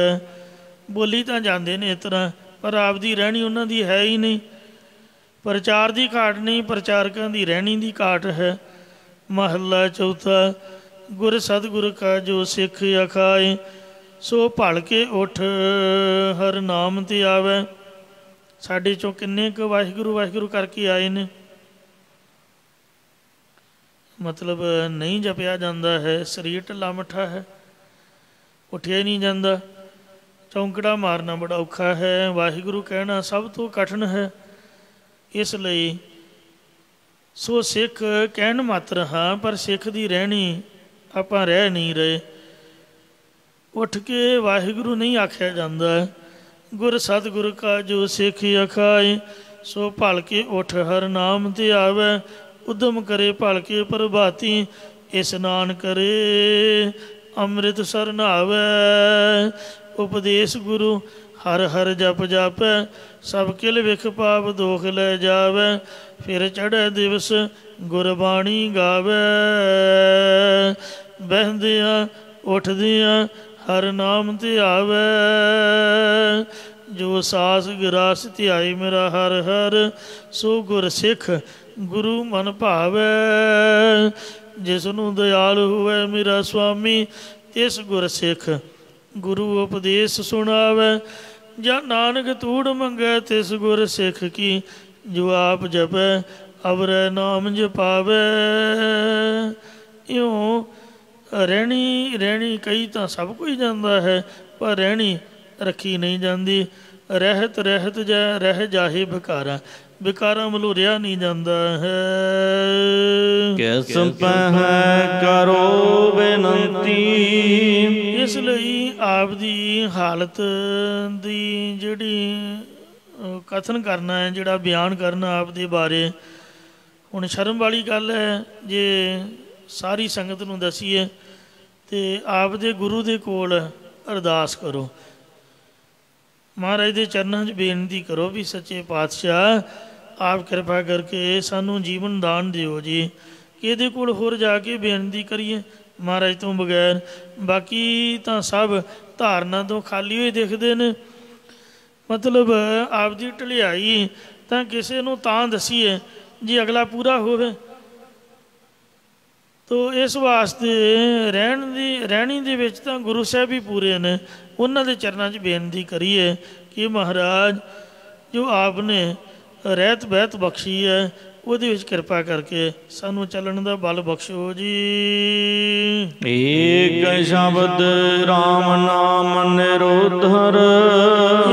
Speaker 2: ਬੋਲੀ ਤਾਂ ਜਾਂਦੇ ਨੇ ਇਸ ਤਰ੍ਹਾਂ, ਪਰ ਆਪਦੀ ਰਹਿਣੀ ਉਹਨਾਂ ਦੀ ਹੈ ਹੀ ਨਹੀਂ। ਪ੍ਰਚਾਰ ਦੀ ਘਾਟ ਨਹੀਂ, ਪ੍ਰਚਾਰਕਾਂ ਦੀ ਰਹਿਣੀ ਦੀ ਘਾਟ ਹੈ। ਮਹੱਲਾ ਚੌਥਾ। ਗੁਰ ਸਤਿਗੁਰ ਕਾ ਜੋ ਸਿੱਖ ਅਖਾਏ, ਸੋ ਭਲ ਕੇ ਉੱਠ ਹਰ ਨਾਮ ਤੇ ਆਵੈ। ਸਾਡੇ 'ਚੋਂ ਕਿੰਨੇ ਕੁ ਵਾਹਿਗੁਰੂ ਵਾਹਿਗੁਰੂ ਕਰਕੇ ਆਏ ਨੇ, ਮਤਲਬ ਨਹੀਂ ਜਪਿਆ ਜਾਂਦਾ ਹੈ, ਸਰੀਰ ਢਿੱਲਾ ਮੱਠਾ ਹੈ, ਉੱਠਿਆ ਹੀ ਨਹੀਂ ਜਾਂਦਾ। ਚੌਂਕੜਾ ਮਾਰਨਾ ਬੜਾ ਔਖਾ ਹੈ, ਵਾਹਿਗੁਰੂ ਕਹਿਣਾ ਸਭ ਤੋਂ ਕਠਿਨ ਹੈ। ਇਸ ਲਈ ਸੋ ਸਿੱਖ ਕਹਿਣ ਮਾਤਰ ਹਾਂ, ਪਰ ਸਿੱਖ ਦੀ ਰਹਿਣੀ ਆਪਾਂ ਰਹਿ ਨਹੀਂ ਰਹੇ। ਉੱਠ ਕੇ ਵਾਹਿਗੁਰੂ ਨਹੀਂ ਆਖਿਆ ਜਾਂਦਾ। ਗੁਰ ਸਤਿਗੁਰ ਕਾ ਜੋ ਸਿੱਖ ਅਖਾਏ, ਸੋ ਭਲ ਕੇ ਉੱਠ ਹਰ ਨਾਮ ਤੇ ਆਵੈ। ਉਦਮ ਕਰੇ ਭਲ ਕੇ ਪ੍ਰਭਾਤੀ, ਇਸਨਾਨ ਕਰੇ ਅੰਮ੍ਰਿਤ ਸਰ ਨਹਾਵੈ। ਉਪਦੇਸ਼ ਗੁਰੂ ਹਰ ਹਰ ਜਪ ਜਾਪੈ, ਸਭ ਕਿਲ ਵਿਖ ਪਾਪ ਦੋਖ ਲੈ ਜਾਵੈ। ਫਿਰ ਚੜ੍ਹੈ ਦਿਵਸ ਗੁਰਬਾਣੀ ਗਾਵੈ। ਬਹਿੰਦਿਆਂ ਉੱਠਦਿਆਂ ਹਰ ਨਾਮ ਤੇ ਆਵੈ। ਜੋ ਸਾਸ ਗਿਰਾਸ ਧਿਆਈ ਮੇਰਾ ਹਰ ਹਰ, ਸੋ ਗੁਰ ਸਿੱਖ ਗੁਰੂ ਮਨ ਭਾਵੈ। ਜਿਸ ਨੂੰ ਦਿਆਲ ਹੋਵੇ ਮੇਰਾ ਸੁਆਮੀ, ਤਿਸ ਗੁਰ ਸਿੱਖ ਗੁਰੂ ਉਪਦੇਸ਼ ਸੁਣਾਵੈ। ਜਾਂ ਨਾਨਕ ਤੂੜ ਮੰਗੈ ਤਿਸ ਗੁਰ ਸਿੱਖ ਕੀ, ਜੋ ਆਪ ਜਪੈ ਅਵਰੈ ਨਾਮ ਜਪਾਵੈ। ਇਉਂ ਰਹਿਣੀ ਕਈ ਤਾਂ ਸਭ ਕੋਈ ਜਾਂਦਾ ਹੈ, ਪਰ ਰਹਿਣੀ ਰੱਖੀ ਨਹੀਂ ਜਾਂਦੀ। ਰਹਿਤ ਰਹਿਤ ਰਹਿ ਜਾਹੇ ਭਿਕਾਰਾ। ਵਿਕਾਰਾਂ ਵੱਲੋਂ ਰਿਹਾ ਨਹੀਂ ਜਾਂਦਾ ਹੈ।
Speaker 1: ਕਿਸ ਪਹਿ ਕਰੋ ਬੇਨੰਤੀ।
Speaker 2: ਇਸ ਲਈ ਆਪ ਦੀ ਹਾਲਤ ਦੀ ਜਿਹੜੀ ਕਥਨ ਕਰਨਾ ਹੈ, ਜਿਹੜਾ ਬਿਆਨ ਕਰਨਾ ਆਪ ਦੇ ਬਾਰੇ, ਹੁਣ ਸ਼ਰਮ ਵਾਲੀ ਗੱਲ ਹੈ ਜੇ ਸਾਰੀ ਸੰਗਤ ਨੂੰ ਦਸੀਏ ਤੇ ਆਪ ਦੇ ਗੁਰੂ ਦੇ ਕੋਲ ਅਰਦਾਸ ਕਰੋ, ਮਹਾਰਾਜ ਦੇ ਚਰਨਾਂ 'ਚ ਬੇਨਤੀ ਕਰੋ ਵੀ ਸੱਚੇ ਪਾਤਸ਼ਾਹ ਆਪ ਕਿਰਪਾ ਕਰਕੇ ਸਾਨੂੰ ਜੀਵਨ ਦਾਨ ਦਿਓ ਜੀ। ਇਹਦੇ ਕੋਲ ਹੋਰ ਜਾ ਕੇ ਬੇਨਤੀ ਕਰੀਏ ਮਹਾਰਾਜ ਤੋਂ ਬਗੈਰ? ਬਾਕੀ ਤਾਂ ਸਭ ਧਾਰਨਾ ਤੋਂ ਖਾਲੀ ਹੋਏ ਦਿਖਦੇ ਨੇ। ਮਤਲਬ ਆਪ ਦੀ ਢਲਿਆਈ ਤਾਂ ਕਿਸੇ ਨੂੰ ਤਾਂ ਦਸੀਏ ਜੇ ਅਗਲਾ ਪੂਰਾ ਹੋਵੇ। ਤੋ ਇਸ ਵਾਸਤੇ ਰਹਿਣੀ ਦੇ ਵਿੱਚ ਤਾਂ ਗੁਰੂ ਸਾਹਿਬ ਹੀ ਪੂਰੇ ਨੇ, ਉਹਨਾਂ ਦੇ ਚਰਨਾਂ 'ਚ ਬੇਨਤੀ ਕਰੀਏ ਕਿ ਮਹਾਰਾਜ ਜੋ ਆਪ ਨੇ ਰਹਿਤ ਬਹਿਤ ਬਖਸ਼ੀ ਹੈ ਉਹਦੇ ਵਿੱਚ ਕਿਰਪਾ ਕਰਕੇ ਸਾਨੂੰ ਚੱਲਣ ਦਾ ਬਲ ਬਖਸ਼ੋ ਜੀ।
Speaker 1: ਏਕ ਸ਼ਬਦ ਰਾਮ ਨਾਮ ਨਿਰੋਧਰ।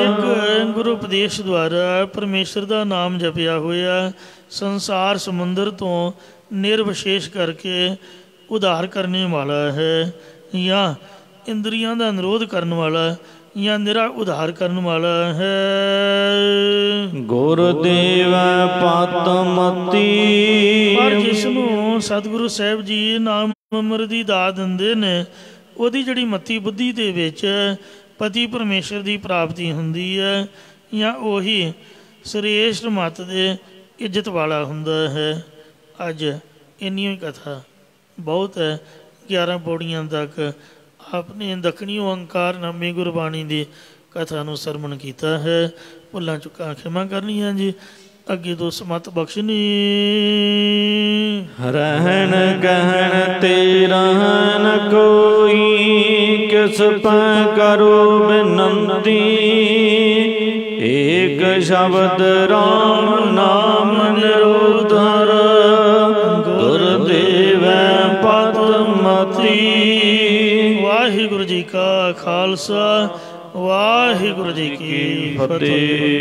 Speaker 2: ਇੱਕ ਗੁਰੂ ਉਪਦੇਸ਼ ਦੁਆਰਾ ਪਰਮੇਸ਼ਰ ਦਾ ਨਾਮ ਜਪਿਆ ਹੋਇਆ ਸੰਸਾਰ ਸਮੁੰਦਰ ਤੋਂ ਨਿਰਵਿਸ਼ੇਸ਼ ਕਰਕੇ ਉਧਾਰ ਕਰਨੇ ਵਾਲਾ ਹੈ, ਜਾਂ ਇੰਦਰੀਆਂ ਦਾ ਨਿਰੋਧ ਕਰਨ ਵਾਲਾ, ਜਾਂ ਨਿਰਾ ਉਧਾਰ ਕਰਨ ਵਾਲਾ ਹੈ।
Speaker 1: ਗੁਰਦੇਵ ਪਤ ਮਤੀ।
Speaker 2: ਪਰ ਜਿਸ ਨੂੰ ਸਤਿਗੁਰੂ ਸਾਹਿਬ ਜੀ ਨਾਮ ਅੰਮ੍ਰਿਤ ਦੀ ਦਾਤ ਦਿੰਦੇ ਨੇ, ਉਹਦੀ ਜਿਹੜੀ ਮਤੀ ਬੁੱਧੀ ਦੇ ਵਿੱਚ ਪਤੀ ਪਰਮੇਸ਼ਰ ਦੀ ਪ੍ਰਾਪਤੀ ਹੁੰਦੀ ਹੈ, ਜਾਂ ਉਹੀ ਸ੍ਰੇਸ਼ਟ ਮਤ ਦੇ ਇੱਜ਼ਤ ਵਾਲਾ ਹੁੰਦਾ ਹੈ। ਅੱਜ ਇੰਨੀ ਹੀ ਕਥਾ ਬਹੁਤ ਹੈ। 11 ਪੌੜੀਆਂ ਤੱਕ ਆਪਣੇ ਦੱਖਣੀ ਓਂਕਾਰ ਨਾਮੀ ਗੁਰਬਾਣੀ ਦੀ ਕਥਾ ਨੂੰ ਸਰਵਣ ਕੀਤਾ ਹੈ। ਭੁੱਲਾਂ ਚੁੱਕਾਂ ਖਿਮਾ ਕਰਨੀਆਂ ਜੀ, ਅੱਗੇ ਤੋਂ ਸਮਤ ਬਖਸ਼ਣੀ।
Speaker 1: ਰਹਿਣ ਗਹਿਣ ਤੇਰਾ ਨ ਕੋਈ, ਕਿਸ ਪੈ ਕਰੋ ਬੇਨੰਤੀ। ਏਕ ਸ਼ਬਦ ਰਾਮ ਨਾਮ ਨਿਰੋਧਰ। ਗੁਰਦੇਵੈ ਪਤ ਮਤੀ।
Speaker 2: ਵਾਹਿਗੁਰੂ ਜੀ ਕਾ ਖਾਲਸਾ, ਵਾਹਿਗੁਰੂ ਜੀ ਕੀ ਫਤਿਹ।